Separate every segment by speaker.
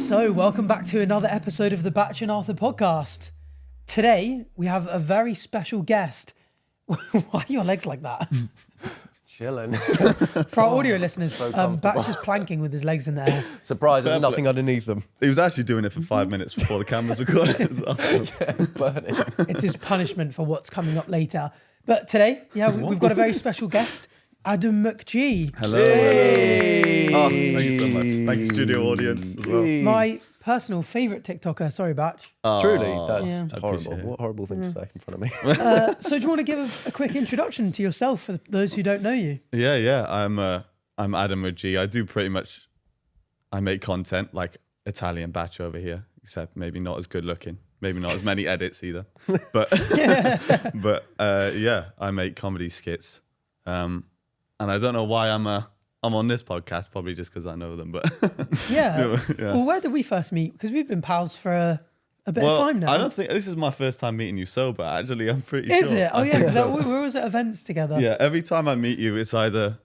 Speaker 1: So, welcome back to another episode of the Bach and Arthur podcast. Today, we have a very special guest. Why are your legs like that?
Speaker 2: Chilling.
Speaker 1: For our audio listeners, Bach just planking with his legs in the air.
Speaker 2: Surprise, there's nothing underneath them.
Speaker 3: He was actually doing it for 5 minutes before the cameras recorded as well.
Speaker 2: Burning.
Speaker 1: It's his punishment for what's coming up later. But today, we've got a very special guest, Adam McG.
Speaker 3: Hello.
Speaker 2: Hey.
Speaker 3: Oh, thank you so much. Thank you, studio audience, as well.
Speaker 1: My personal favourite TikToker. Sorry, Bach.
Speaker 2: Truly, that's
Speaker 1: Yeah.
Speaker 2: horrible. What horrible thing to say in front of me.
Speaker 1: So do you want to give a quick introduction to yourself for those who don't know you?
Speaker 3: Yeah. I'm Adam McG. I do pretty much. I make content like Italianbach over here, except maybe not as good looking. Maybe not as many edits either. But I make comedy skits. And I don't know why I'm on this podcast. Probably just because I know them. But
Speaker 1: Yeah. Well, where did we first meet? Because we've been pals for a bit of time now.
Speaker 3: I don't think this is my first time meeting you sober. Actually, I'm pretty
Speaker 1: Is
Speaker 3: sure.
Speaker 1: it? Oh, yeah, because we're always at events together.
Speaker 3: Yeah, every time I meet you, it's either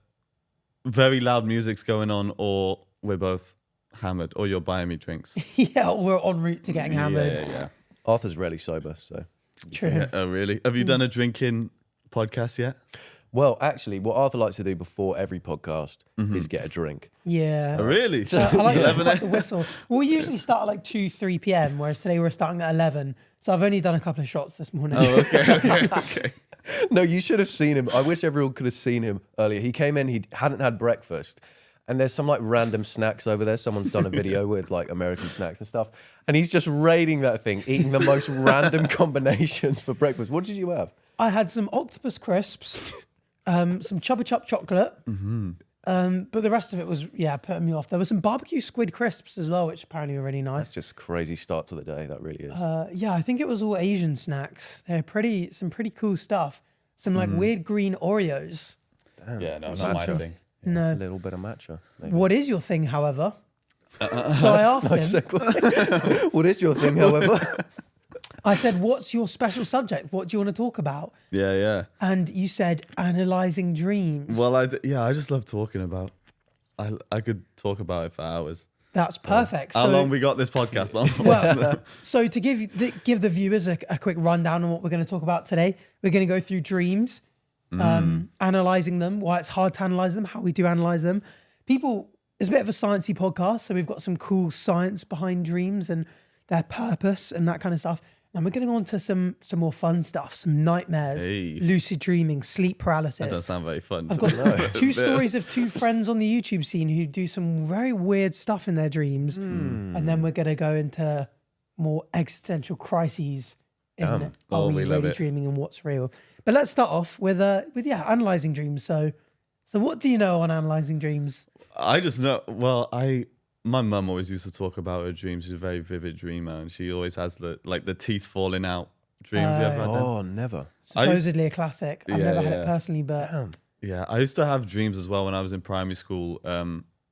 Speaker 3: very loud music's going on or we're both hammered or you're buying me drinks.
Speaker 1: Yeah, we're en route to getting hammered.
Speaker 3: Yeah.
Speaker 2: Arthur's rarely sober, so.
Speaker 1: True.
Speaker 3: Yeah, oh, really? Have you done a drinking podcast yet?
Speaker 2: Well, actually, what Arthur likes to do before every podcast is get a drink.
Speaker 1: Yeah.
Speaker 3: Oh, really?
Speaker 1: I like to wet the whistle. Well, we usually start at like 2, 3 p.m, whereas today we're starting at 11. So I've only done a couple of shots this morning.
Speaker 3: Oh, okay.
Speaker 2: No, you should have seen him. I wish everyone could have seen him earlier. He came in, he hadn't had breakfast. And there's some like random snacks over there. Someone's done a video with like American snacks and stuff. And he's just raiding that thing, eating the most random combinations for breakfast. What did you have?
Speaker 1: I had some octopus crisps, some Chubba Chup chocolate, but the rest of it was, putting me off. There was some barbecue squid crisps as well, which apparently were really nice.
Speaker 2: That's just a crazy start to the day. That really is.
Speaker 1: I think it was all Asian snacks. They're some pretty cool stuff. Some like weird green Oreos.
Speaker 2: Damn.
Speaker 3: Yeah, no, not my thing.
Speaker 1: No.
Speaker 2: A little bit of matcha. Maybe.
Speaker 1: What is your thing, however? So I asked him.
Speaker 2: What is your thing, however?
Speaker 1: I said, what's your special subject? What do you want to talk about?
Speaker 3: Yeah.
Speaker 1: And you said, analysing dreams.
Speaker 3: Well, I just love talking about. I could talk about it for hours.
Speaker 1: That's perfect.
Speaker 3: How long we got this podcast on for?
Speaker 1: Well, so to give the viewers a quick rundown on what we're going to talk about today, we're going to go through dreams, analysing them, why it's hard to analyse them, how we do analyse them. It's a bit of a sciencey podcast, so we've got some cool science behind dreams and their purpose and that kind of stuff. And we're going to go on to some more fun stuff, some nightmares, lucid dreaming, sleep paralysis.
Speaker 3: That doesn't sound very fun.
Speaker 1: I've got 2 stories of 2 friends on the YouTube scene who do some very weird stuff in their dreams. And then we're going to go into more existential crises in are we really dreaming and what's real. But let's start off with analysing dreams. So what do you know on analysing dreams?
Speaker 3: I just know, my mum always used to talk about her dreams. She's a very vivid dreamer, and she always has the teeth falling out dreams. Have you ever had them?
Speaker 2: Oh, never.
Speaker 1: Supposedly a classic. I've never had it personally, but...
Speaker 3: Yeah, I used to have dreams as well when I was in primary school.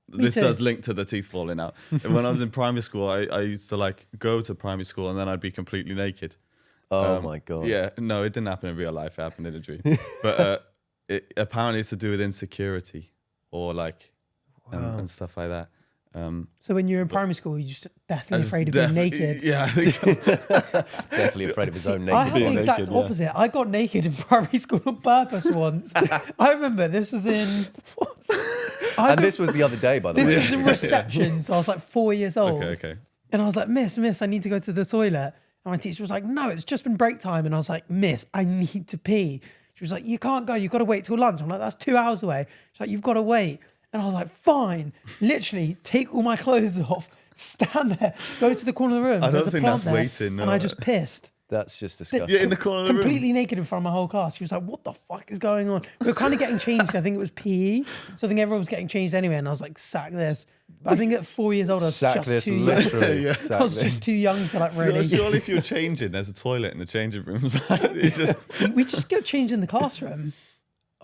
Speaker 3: This does link to the teeth falling out. When I was in primary school, I used to go to primary school and then I'd be completely naked.
Speaker 2: Oh my God.
Speaker 3: Yeah, no, it didn't happen in real life. It happened in a dream. But apparently it's to do with insecurity or and stuff like that.
Speaker 1: So when you were in primary school, you just definitely afraid of being naked.
Speaker 3: Yeah, I think so.
Speaker 2: Definitely afraid of his own naked.
Speaker 1: I had the exact opposite. I got naked in primary school on purpose once. I remember this was in...
Speaker 2: This was the other day, by the way.
Speaker 1: This was in reception, so I was like 4 years old.
Speaker 3: Okay.
Speaker 1: And I was like, Miss, I need to go to the toilet. And my teacher was like, no, it's just been break time. And I was like, Miss, I need to pee. She was like, you can't go. You've got to wait till lunch. I'm like, that's 2 hours away. She's like, you've got to wait. And I was like, fine. Literally, take all my clothes off, stand there, go to the corner of the room.
Speaker 3: I don't
Speaker 1: There's a
Speaker 3: think
Speaker 1: plant
Speaker 3: that's
Speaker 1: there,
Speaker 3: waiting. No.
Speaker 1: And I just pissed.
Speaker 2: That's just disgusting.
Speaker 3: Yeah, in the corner of the room.
Speaker 1: Completely naked in front of my whole class. She was like, what the fuck is going on? We were kind of getting changed. I think it was PE. So I think everyone was getting changed anyway. And I was like, sack this. But I think at 4 years old, I was just too young.
Speaker 2: Literally.
Speaker 1: I was just too young to really.
Speaker 3: Surely if you're changing, there's a toilet in the changing rooms.
Speaker 1: We just go change in the classroom.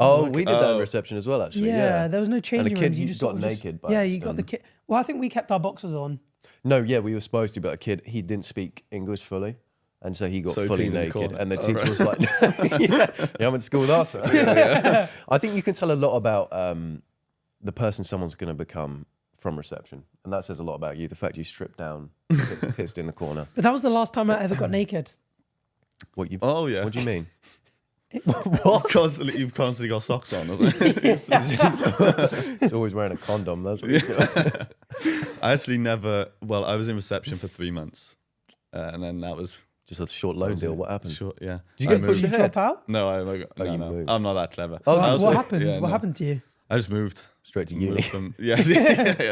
Speaker 2: Oh, we did that in reception as well, actually.
Speaker 1: Yeah, there was no changing
Speaker 2: and a kid
Speaker 1: rooms. You just
Speaker 2: got naked.
Speaker 1: You got the kid. Well, I think we kept our boxers on.
Speaker 2: No, yeah, we were supposed to, but a kid, he didn't speak English fully. And so he got fully naked. And the teacher was like, I went to school with Arthur. I think you can tell a lot about the person someone's going to become from reception. And that says a lot about you. The fact you stripped down, pissed in the corner.
Speaker 1: But that was the last time I ever got naked.
Speaker 2: What you?
Speaker 3: Oh, yeah.
Speaker 2: What do you mean?
Speaker 3: What? You've constantly got socks on, isn't it?
Speaker 2: He's always wearing a condom. That's what he's doing.
Speaker 3: I actually never. Well, I was in reception for 3 months, and then that was
Speaker 2: Just a short loan deal. What happened?
Speaker 3: short. Yeah.
Speaker 2: Did you get
Speaker 3: I
Speaker 2: pushed
Speaker 1: Did you
Speaker 2: ahead?
Speaker 1: drop out?
Speaker 3: No,
Speaker 2: you
Speaker 3: no.
Speaker 2: moved.
Speaker 3: I'm not that clever.
Speaker 2: Oh,
Speaker 3: I was
Speaker 1: What
Speaker 3: like-
Speaker 1: happened?
Speaker 3: yeah,
Speaker 1: What
Speaker 3: no.
Speaker 1: happened to you?
Speaker 3: I just moved.
Speaker 2: Straight to uni.
Speaker 3: Moved from, yeah,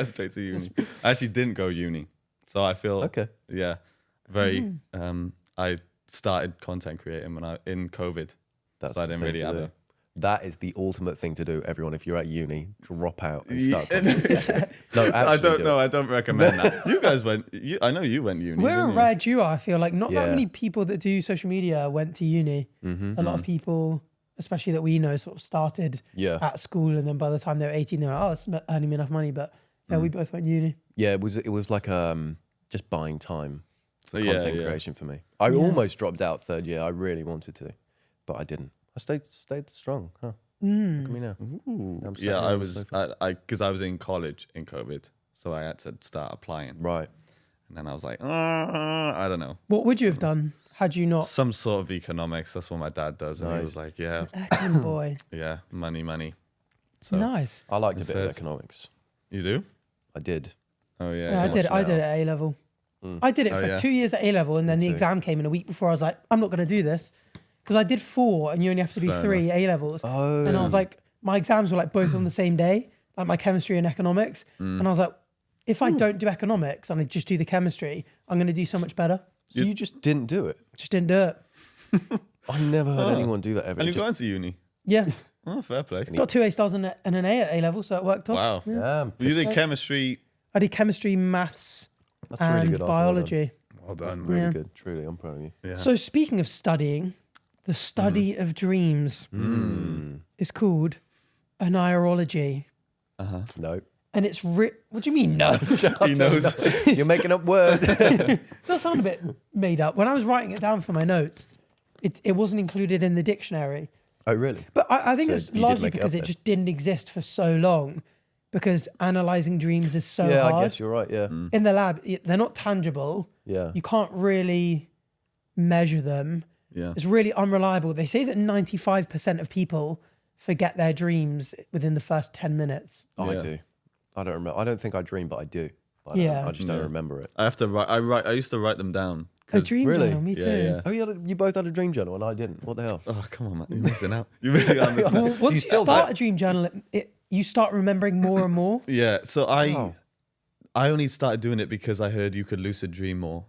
Speaker 3: straight to uni. I actually didn't go uni, so I feel
Speaker 2: Okay.
Speaker 3: Yeah, very. I started content creating when I in COVID.
Speaker 2: That's
Speaker 3: So I
Speaker 2: the
Speaker 3: didn't
Speaker 2: thing
Speaker 3: really
Speaker 2: to
Speaker 3: have
Speaker 2: do.
Speaker 3: it.
Speaker 2: That is the ultimate thing to do, everyone. If you're at uni, drop out and start. No, actually,
Speaker 3: I don't
Speaker 2: do
Speaker 3: know.
Speaker 2: it.
Speaker 3: I don't recommend that. You guys went. I know you went uni.
Speaker 1: We're a
Speaker 3: didn't you?
Speaker 1: rare duo, I feel like. Not that
Speaker 2: Yeah.
Speaker 1: many people that do social media went to uni. A lot of people, especially that we know, sort of started
Speaker 2: Yeah.
Speaker 1: at school, and then by the time they were 18, they were like, oh, it's earning me enough money. But yeah, we both went uni.
Speaker 2: Yeah, it was like just buying time for
Speaker 3: Yeah,
Speaker 2: content
Speaker 3: yeah.
Speaker 2: creation for me. I almost dropped out third year. I really wanted to, but I didn't. I stayed strong. Huh? Look at me now. I'm sat
Speaker 3: Yeah,
Speaker 2: here
Speaker 3: I
Speaker 2: on the
Speaker 3: was.
Speaker 2: sofa.
Speaker 3: Because I was in college in COVID, so I had to start applying,
Speaker 2: Right.
Speaker 3: and then I was like, I don't know,
Speaker 1: What would you have done had you not?
Speaker 3: some sort of economics. That's what my dad does, and he was like, yeah,
Speaker 1: Econ boy.
Speaker 3: yeah, money. So
Speaker 1: Nice.
Speaker 2: I liked a bit of
Speaker 3: Instead-
Speaker 2: economics.
Speaker 3: you do?
Speaker 2: I did.
Speaker 3: Oh yeah,
Speaker 1: Yeah, I
Speaker 3: so
Speaker 1: did.
Speaker 3: much
Speaker 1: I did it
Speaker 3: now.
Speaker 1: at A level. I did it
Speaker 3: Oh,
Speaker 1: for
Speaker 3: yeah.
Speaker 1: 2 years at A level, and then the
Speaker 2: too.
Speaker 1: exam came in a week before. I was like, I'm not going to do this because I did 4, and you only have to do
Speaker 3: Fair
Speaker 1: 3 A levels.
Speaker 2: Oh.
Speaker 1: And I was like, my exams were like both on the same day, like my chemistry and economics. And I was like, if I don't do economics and I just do the chemistry, I'm going to do so much better.
Speaker 2: So you just didn't do it?
Speaker 1: Just didn't do it.
Speaker 2: I never heard anyone do that ever.
Speaker 3: And you
Speaker 2: Just-
Speaker 3: went to uni.
Speaker 1: Yeah,
Speaker 3: Oh, fair play.
Speaker 1: got 2 A stars and an A at A level, so it worked off.
Speaker 3: Wow.
Speaker 2: Damn.
Speaker 3: You did chemistry.
Speaker 1: I did chemistry, maths,
Speaker 2: That's really
Speaker 1: and
Speaker 2: good. Arthur. Well done.
Speaker 1: biology.
Speaker 3: Well done.
Speaker 2: Really
Speaker 1: Yeah.
Speaker 2: good. Truly, I'm proud of you.
Speaker 3: Yeah.
Speaker 1: So speaking of studying, the study of dreams is called anirology.
Speaker 2: No.
Speaker 1: And it's what do you mean no?
Speaker 3: He knows.
Speaker 2: You're making up words.
Speaker 1: That sound a bit made up. When I was writing it down for my notes, it wasn't included in the dictionary.
Speaker 2: Oh, really?
Speaker 1: But I think
Speaker 2: So
Speaker 1: it's
Speaker 2: you did
Speaker 1: largely
Speaker 2: make it
Speaker 1: because
Speaker 2: up
Speaker 1: it
Speaker 2: then?
Speaker 1: just didn't exist for so long, because analyzing dreams is so
Speaker 2: Yeah,
Speaker 1: hard.
Speaker 2: I guess you're right. Yeah.
Speaker 1: In the lab, they're not tangible.
Speaker 2: Yeah.
Speaker 1: You can't really measure them.
Speaker 3: Yeah.
Speaker 1: It's really unreliable. They say that 95% of people forget their dreams within the first 10 minutes.
Speaker 2: I
Speaker 3: Yeah.
Speaker 2: do. I don't remember. I don't think I dream, but I do.
Speaker 1: Yeah.
Speaker 2: I just don't remember it.
Speaker 3: I have to write. I used to write them down.
Speaker 1: A
Speaker 3: 'cause-
Speaker 1: dream
Speaker 2: really?
Speaker 1: journal, me
Speaker 3: Yeah,
Speaker 1: too.
Speaker 3: yeah.
Speaker 2: Oh, you both had a dream journal and I didn't. What the hell?
Speaker 3: Oh come on, man! You're missing out. You really are missing
Speaker 1: Well,
Speaker 3: out.
Speaker 1: once you
Speaker 2: still
Speaker 1: start a dream journal, you start remembering more and more.
Speaker 3: Yeah. So
Speaker 2: Oh.
Speaker 3: I only started doing it because I heard you could lucid dream more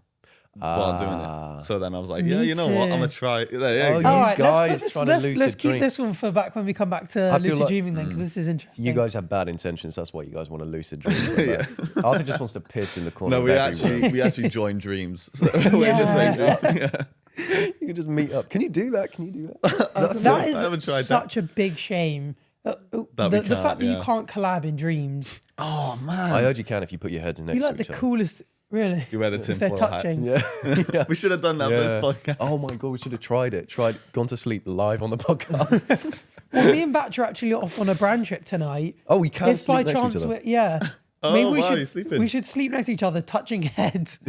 Speaker 3: while doing it. So then I was like, yeah,
Speaker 1: Me
Speaker 3: you know what? I'm
Speaker 1: too.
Speaker 3: gonna try. There
Speaker 2: Oh,
Speaker 3: you go.
Speaker 1: All right,
Speaker 2: guys
Speaker 1: let's,
Speaker 2: trying to
Speaker 1: let's,
Speaker 2: lucid
Speaker 1: let's keep
Speaker 2: dream.
Speaker 1: this one for back when we come back to
Speaker 2: I feel
Speaker 1: lucid
Speaker 2: like-
Speaker 1: dreaming then, because this is interesting.
Speaker 2: You guys have bad intentions. That's why you guys want to lucid dream. So bad. Arthur just wants to piss in the corner.
Speaker 3: No,
Speaker 2: of
Speaker 3: we
Speaker 2: everywhere.
Speaker 3: actually joined dreams. So we're just like, yeah.
Speaker 2: You can just meet up. Can you do that? Can you do that?
Speaker 1: That
Speaker 3: I haven't
Speaker 1: is
Speaker 3: tried
Speaker 1: such a big shame.
Speaker 3: That we
Speaker 1: The
Speaker 3: can't,
Speaker 1: fact that you
Speaker 3: yeah.
Speaker 1: can't collab in dreams.
Speaker 3: Oh man.
Speaker 2: I heard you can if you put your heads next
Speaker 1: You're like
Speaker 2: to
Speaker 1: the
Speaker 2: each other.
Speaker 1: coolest, really.
Speaker 3: You wear the
Speaker 1: If they're
Speaker 3: tinfoil hats.
Speaker 1: touching.
Speaker 2: Yeah.
Speaker 3: We should have done that for this podcast.
Speaker 2: Oh my god, we should have tried it. Gone to sleep live on the podcast.
Speaker 1: Well, me and Batch are actually off on a brand trip tonight.
Speaker 2: Oh, we can
Speaker 1: If
Speaker 2: sleep
Speaker 1: by
Speaker 2: next to each
Speaker 1: chance,
Speaker 2: other.
Speaker 1: yeah.
Speaker 3: Oh,
Speaker 1: Maybe we
Speaker 3: wow, you're
Speaker 1: should
Speaker 3: sleeping.
Speaker 1: we should sleep next to each other, touching heads.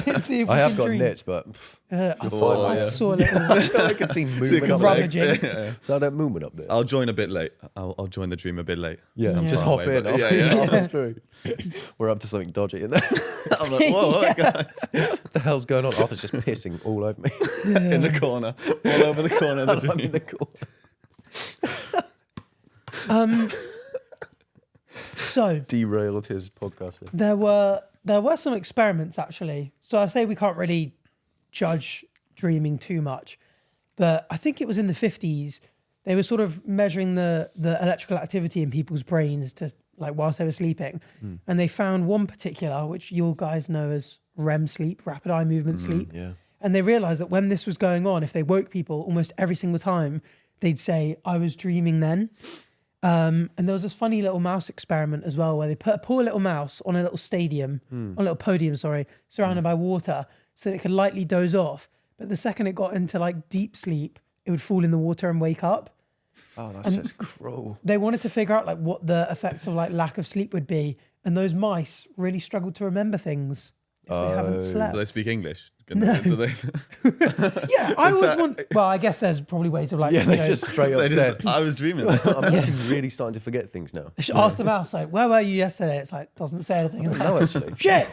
Speaker 1: And see if
Speaker 2: I
Speaker 1: we
Speaker 2: have
Speaker 1: can
Speaker 2: got
Speaker 1: dream.
Speaker 2: nits, but
Speaker 1: I
Speaker 2: fine,
Speaker 1: thought I
Speaker 3: yeah.
Speaker 1: saw a little
Speaker 2: I can see movement up there.
Speaker 1: rummaging.
Speaker 2: So that movement up there.
Speaker 3: I'll join a bit late. I'll join the dream a bit late.
Speaker 2: Yeah,
Speaker 1: Yeah.
Speaker 2: just
Speaker 3: far
Speaker 2: hop
Speaker 3: away,
Speaker 2: in.
Speaker 3: but-
Speaker 2: I'll
Speaker 3: yeah,
Speaker 2: be
Speaker 3: yeah.
Speaker 2: halfway through. We're up to something dodgy in there.
Speaker 3: I'm like, whoa, what, guys?
Speaker 2: What the hell's going on? Arthur's just pissing all over me.
Speaker 3: In the corner, all over the corner of the
Speaker 2: I'm in
Speaker 3: dream.
Speaker 2: the corner.
Speaker 1: So
Speaker 2: Derailed his podcast.
Speaker 1: there were some experiments actually. So I say we can't really judge dreaming too much, but I think it was in the 50s. They were sort of measuring the electrical activity in people's brains to like whilst they were sleeping, and they found one particular, which you guys know as REM sleep, rapid eye movement sleep.
Speaker 2: Yeah.
Speaker 1: And they realized that when this was going on, if they woke people almost every single time, they'd say, I was dreaming then. And there was this funny little mouse experiment as well, where they put a poor little mouse on a little stadium, on a little podium, surrounded by water, so that it could lightly doze off. But the second it got into like deep sleep, it would fall in the water and wake up.
Speaker 2: Oh, that's just cruel.
Speaker 1: They wanted to figure out like what the effects of like lack of sleep would be. and those mice really struggle to remember things if they haven't slept.
Speaker 3: Do they speak English?
Speaker 1: No.
Speaker 3: Do they?
Speaker 1: Yeah, I always want. Well, I guess there's probably ways of like.
Speaker 2: Yeah, they
Speaker 1: you know,
Speaker 2: just straight up said.
Speaker 3: I was dreaming.
Speaker 2: I'm actually really starting to forget things now.
Speaker 1: ask the mouse like, "Where were you yesterday?" It's like doesn't say anything.
Speaker 2: No, actually.
Speaker 1: Shit,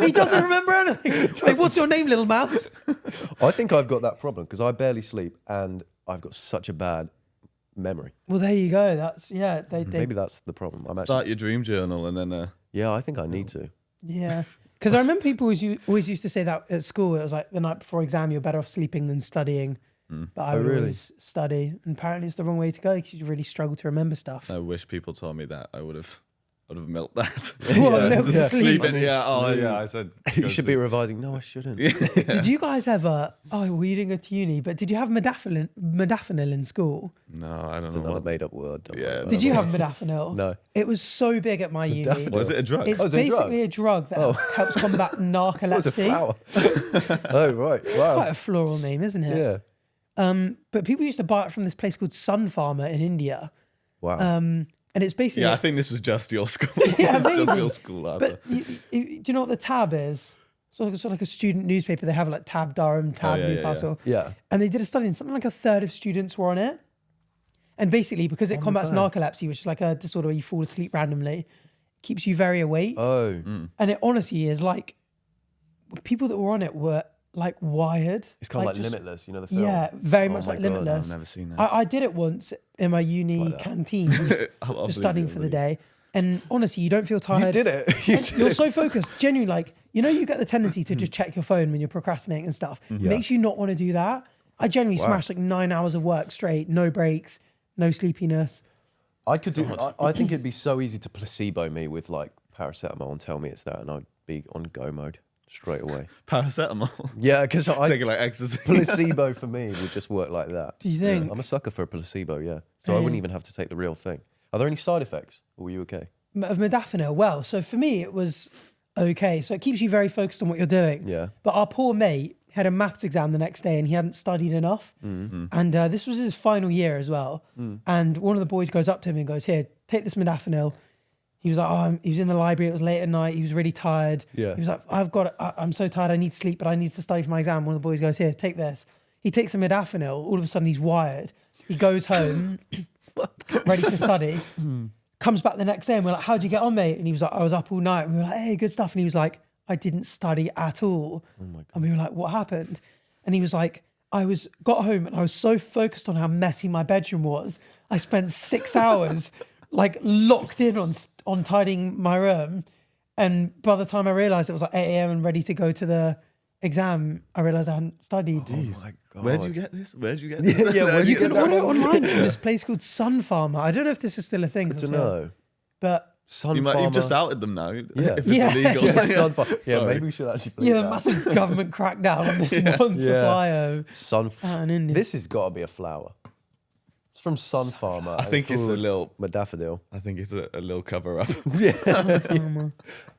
Speaker 1: he doesn't remember anything. Like, what's your name, little mouse?
Speaker 2: I think I've got that problem because I barely sleep and I've got such a bad memory.
Speaker 1: Well, there you go. That's yeah. They
Speaker 2: Maybe that's the problem. I'm actually.
Speaker 3: Start your dream journal and then.
Speaker 2: Yeah, I think I need to.
Speaker 1: yeah. Because I remember people always used to say that at school. It was like the night before exam, you're better off sleeping than studying. But I would always study, and apparently it's the wrong way to go because you really struggle to remember stuff.
Speaker 3: I wish people told me that. I would have milked that.
Speaker 1: What, milk
Speaker 3: just
Speaker 1: sleep?
Speaker 3: sleeping. Yeah. Oh, yeah. I said
Speaker 2: You should be revising. No, I shouldn't.
Speaker 1: Did you guys ever? Oh, well, you didn't go to uni, but did you have modafinil in school?
Speaker 3: No, I don't
Speaker 2: It's
Speaker 3: know.
Speaker 2: another
Speaker 3: What,
Speaker 2: made up word. Don't
Speaker 3: Yeah.
Speaker 2: worry about
Speaker 1: Did you
Speaker 2: it.
Speaker 1: have modafinil?
Speaker 2: No.
Speaker 1: It was so big at my uni.
Speaker 2: Modafinil?
Speaker 3: was it a drug?
Speaker 1: It's
Speaker 2: Oh, is it a drug?
Speaker 1: basically a drug that helps combat
Speaker 2: It was a
Speaker 1: narcolepsy.
Speaker 2: flower. Oh, right.
Speaker 1: It's
Speaker 2: Wow.
Speaker 1: quite a floral name, isn't it?
Speaker 2: Yeah.
Speaker 1: But people used to buy it from this place called Sun Farmer in India.
Speaker 2: Wow.
Speaker 1: And it's basically
Speaker 3: Yeah, I think this was just your school.
Speaker 1: Yeah,
Speaker 3: It's just
Speaker 1: maybe.
Speaker 3: your school.
Speaker 1: But do you know what the Tab is? Sort of like a student newspaper. They have like Tab Durham, Tab
Speaker 3: yeah, yeah,
Speaker 1: Newcastle.
Speaker 2: Yeah.
Speaker 1: And they did a study and something like a third of students were on it. And basically, because it combats narcolepsy, which is like a disorder where you fall asleep randomly, it keeps you very awake.
Speaker 2: Oh.
Speaker 1: And it honestly is like, people that were on it were like wired.
Speaker 2: It's kind of like
Speaker 1: just-
Speaker 2: Limitless, you know the film?
Speaker 1: Yeah, very
Speaker 2: Oh
Speaker 1: much
Speaker 2: my
Speaker 1: like
Speaker 2: God,
Speaker 1: Limitless.
Speaker 3: I've never seen that.
Speaker 1: I did it once in my uni
Speaker 2: like that.
Speaker 1: canteen,
Speaker 3: I'll
Speaker 1: just
Speaker 3: believe
Speaker 1: studying
Speaker 3: you,
Speaker 1: for
Speaker 3: I'll
Speaker 1: the
Speaker 3: believe
Speaker 1: day. And honestly, you don't feel tired.
Speaker 2: You did it. You did
Speaker 1: You're
Speaker 2: it.
Speaker 1: so focused, genuinely. Like, you know, you get the tendency to just check your phone when you're procrastinating and stuff. It makes you not want to do that. I generally smashed like 9 hours of work straight, no breaks, no sleepiness.
Speaker 2: I could do. I think it'd be so easy to placebo me with like paracetamol and tell me it's that, and I'd be on go mode straight away.
Speaker 3: Paracetamol.
Speaker 2: Yeah, because I
Speaker 3: Taking like ecstasy.
Speaker 2: placebo for me would just work like that.
Speaker 1: Do you think?
Speaker 2: Yeah, I'm a sucker for a placebo. Yeah, so I wouldn't even have to take the real thing. Are there any side effects, or were you okay?
Speaker 1: Of modafinil, well, so for me, it was okay. So it keeps you very focused on what you're doing.
Speaker 2: Yeah.
Speaker 1: But our poor mate had a maths exam the next day and he hadn't studied enough. And this was his final year as well. And one of the boys goes up to him and goes, "Here, take this modafinil." He was like, "Oh, he was in the library. It was late at night. He was really tired."
Speaker 2: Yeah.
Speaker 1: He was like, I'm so tired. I need to sleep, but I need to study for my exam." One of the boys goes, "Here, take this." He takes some modafinil. All of a sudden, he's wired. He goes home, ready to study. Comes back the next day and we're like, "How'd you get on, mate?" And he was like, "I was up all night." And we were like, "Hey, good stuff." And he was like, "I didn't study at all." Oh my God. And we were like, "What happened?" And he was like, got home and I was so focused on how messy my bedroom was. I spent 6 hours like locked in on tidying my room. And by the time I realized it was like 8 a.m. and ready to go to the exam, I realized I hadn't studied.
Speaker 2: Oh my God.
Speaker 3: Where'd you get this? Where'd you get this?
Speaker 2: Yeah, where'd
Speaker 1: You
Speaker 2: get
Speaker 1: can
Speaker 2: that
Speaker 1: order it
Speaker 2: one?
Speaker 1: online from this place called Sun Farmer. I don't know if this is still a thing.
Speaker 2: Good to know.
Speaker 1: But
Speaker 2: Sun
Speaker 3: You've just
Speaker 2: Farmer.
Speaker 3: outed them now.
Speaker 2: Yeah.
Speaker 3: If it's
Speaker 1: Yeah.
Speaker 3: illegal.
Speaker 2: Yeah, Sun Farmer. Yeah,
Speaker 3: Sorry.
Speaker 2: maybe we should actually. bleep
Speaker 1: yeah,
Speaker 2: that.
Speaker 1: massive government crackdown on this one supply of
Speaker 2: Sun.
Speaker 1: out in India.
Speaker 2: This has got to be a flower. It's from Sun Farmer.
Speaker 3: I think it's a little.
Speaker 2: daffodil.
Speaker 3: I think it's a little cover up.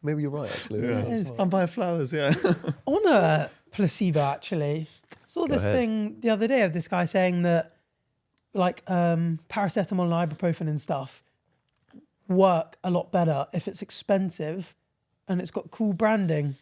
Speaker 2: Maybe you're right, actually.
Speaker 1: It is.
Speaker 3: I'm buying flowers. Yeah.
Speaker 1: On a placebo, actually, saw this
Speaker 2: ahead.
Speaker 1: thing the other day of this guy saying that like paracetamol and ibuprofen and stuff work a lot better if it's expensive and it's got cool branding,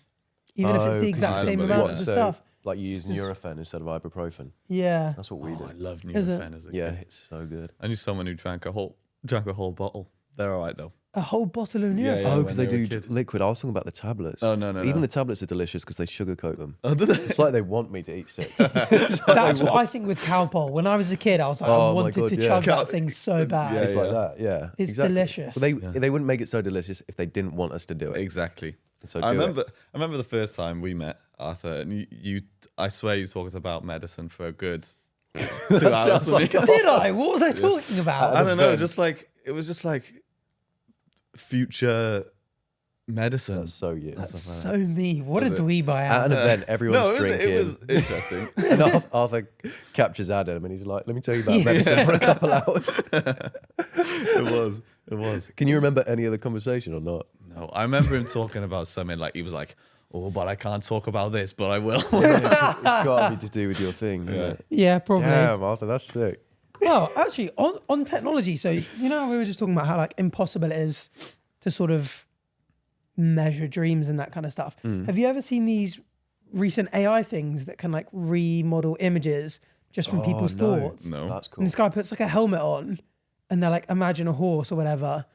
Speaker 1: even if it's the
Speaker 2: 'cause
Speaker 1: exact
Speaker 3: I
Speaker 1: same
Speaker 3: don't
Speaker 1: amount
Speaker 3: believe
Speaker 1: of
Speaker 3: that.
Speaker 1: the stuff.
Speaker 2: Like you use Nurofen instead of ibuprofen.
Speaker 1: Yeah.
Speaker 2: That's what we do.
Speaker 3: I love
Speaker 1: Is it?
Speaker 3: Nurofen as a
Speaker 2: Yeah,
Speaker 3: kid.
Speaker 2: it's so good.
Speaker 3: I knew someone who drank a whole bottle. They're all right though.
Speaker 1: A whole bottle of Nurofen.
Speaker 3: Yeah, yeah.
Speaker 2: Oh,
Speaker 3: when
Speaker 2: because they
Speaker 3: they were
Speaker 2: do
Speaker 3: a kid.
Speaker 2: liquid. I was talking about the tablets.
Speaker 3: Oh, no.
Speaker 2: Even the tablets are delicious because they sugarcoat them.
Speaker 3: Oh, did they?
Speaker 2: It's like they want me to eat sick.
Speaker 1: That's what I think with Calpol. When I was a kid, I was like, I
Speaker 2: Oh my
Speaker 1: wanted
Speaker 2: God,
Speaker 1: to
Speaker 2: yeah.
Speaker 1: chug that thing so bad.
Speaker 3: Yeah,
Speaker 2: It's like that, yeah.
Speaker 1: It's delicious.
Speaker 2: But they wouldn't make it so delicious if they didn't want us to do it.
Speaker 3: Exactly.
Speaker 2: So
Speaker 3: I
Speaker 2: do
Speaker 3: remember.
Speaker 2: it.
Speaker 3: I remember the first time we met, Arthur, and you. I swear you talked about medicine for a good 2 hours.
Speaker 2: sounds
Speaker 3: to
Speaker 2: like
Speaker 3: me.
Speaker 1: Did I? What was I talking about?
Speaker 3: I don't know.
Speaker 2: event.
Speaker 3: Just like it was just like future medicine.
Speaker 2: That's so you.
Speaker 1: That's so me. What a
Speaker 3: Was it?
Speaker 1: dweeb I
Speaker 2: At
Speaker 1: am.
Speaker 2: an event, everyone's
Speaker 3: No,
Speaker 2: drinking.
Speaker 3: it was interesting.
Speaker 2: and Arthur captures Adam and he's like, let me tell you about medicine for a couple hours.
Speaker 3: It was.
Speaker 2: Can you remember any of the conversation or not?
Speaker 3: No, I remember him talking about something like he was like, "Oh, but I can't talk about this, but I will."
Speaker 2: It's got to be to do with your thing. Yeah.
Speaker 1: Yeah, probably.
Speaker 2: Damn, Arthur, that's sick.
Speaker 1: Well, actually, on technology, so you know, we were just talking about how like impossible it is to sort of measure dreams and that kind of stuff. Have you ever seen these recent AI things that can like remodel images just from people's thoughts?
Speaker 3: No.
Speaker 2: That's cool.
Speaker 1: And this guy puts like a helmet on and they're like, imagine a horse or whatever.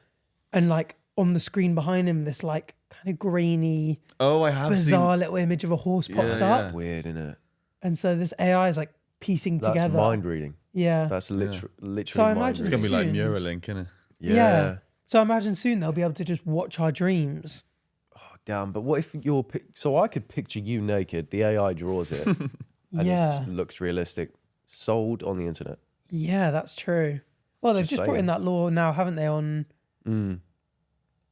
Speaker 1: And like on the screen behind him, this like kind of grainy,
Speaker 3: Oh, I have
Speaker 1: bizarre
Speaker 3: seen.
Speaker 1: little image of a horse pops
Speaker 3: Yeah,
Speaker 1: up.
Speaker 3: yeah.
Speaker 2: Weird, isn't it?
Speaker 1: And so this AI is like piecing
Speaker 2: That's
Speaker 1: together.
Speaker 2: mind reading.
Speaker 1: Yeah.
Speaker 2: That's literally
Speaker 1: So I
Speaker 2: mind
Speaker 1: imagine
Speaker 3: It's
Speaker 2: reading.
Speaker 3: gonna be like
Speaker 1: soon.
Speaker 3: Neuralink, isn't it?
Speaker 2: Yeah.
Speaker 1: So I imagine soon they'll be able to just watch our dreams.
Speaker 2: Oh, damn. But what if you're... So I could picture you naked. The AI draws it. And
Speaker 1: Yeah.
Speaker 2: it looks realistic. Sold on the internet.
Speaker 1: Yeah, that's true. Well, they've
Speaker 2: Just
Speaker 1: just brought in
Speaker 2: saying.
Speaker 1: that law now, haven't they, on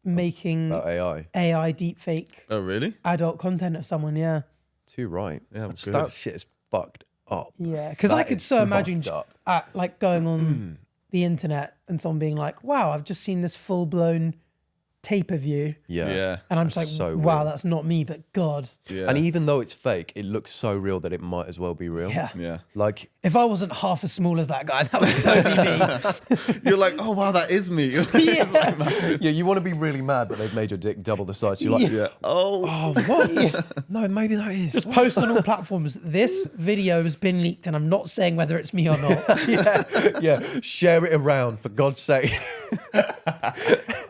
Speaker 1: making
Speaker 2: About AI.
Speaker 1: AI deepfake
Speaker 3: Oh, really?
Speaker 1: adult content of someone, yeah.
Speaker 2: Too right.
Speaker 3: Yeah,
Speaker 2: That's,
Speaker 3: good.
Speaker 2: that shit is fucked up.
Speaker 1: Yeah, because I
Speaker 2: That
Speaker 1: could
Speaker 2: is
Speaker 1: so imagine
Speaker 2: fucked up.
Speaker 1: like going on the internet and someone being like, wow, I've just seen this full-blown tape of you.
Speaker 2: Yeah.
Speaker 3: Yeah.
Speaker 1: And I'm just like,
Speaker 2: That's so
Speaker 1: wow,
Speaker 2: weird.
Speaker 1: that's not me, but God.
Speaker 3: Yeah.
Speaker 2: And even though it's fake, it looks so real that it might as well be real.
Speaker 1: Yeah.
Speaker 3: yeah.
Speaker 2: Like,
Speaker 1: If I wasn't half as small as that guy, that would so be me.
Speaker 3: You're like, oh wow, that is me.
Speaker 1: Yeah.
Speaker 2: yeah, you want to be really mad, but they've made your dick double the size. You're like,
Speaker 3: yeah. Oh.
Speaker 2: oh, what? No, maybe that is.
Speaker 1: Just post on all platforms. This video has been leaked, and I'm not saying whether it's me or not.
Speaker 2: yeah, share it around, for God's sake.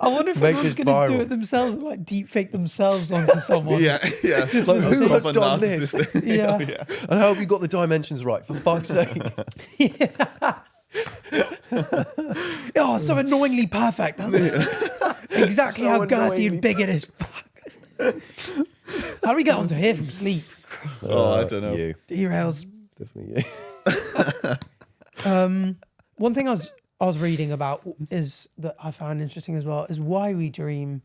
Speaker 1: I wonder if
Speaker 2: Make
Speaker 1: anyone's
Speaker 2: this
Speaker 1: going to do
Speaker 2: viral.
Speaker 1: it themselves and like deep fake themselves onto someone.
Speaker 3: Yeah. Yeah.
Speaker 2: Like, who has
Speaker 3: Proper
Speaker 2: done this?
Speaker 3: narcissist.
Speaker 1: Yeah.
Speaker 2: And how have you got the dimensions right, for fuck's sake?
Speaker 1: Oh, so annoyingly perfect. That's exactly
Speaker 2: So
Speaker 1: how girthy
Speaker 2: annoyingly
Speaker 1: and big it is. Fuck. How do we get onto here from sleep?
Speaker 3: Oh, I don't know.
Speaker 2: You.
Speaker 1: Derails.
Speaker 2: Definitely you.
Speaker 1: One thing I was reading about is that I found interesting as well is why we dream.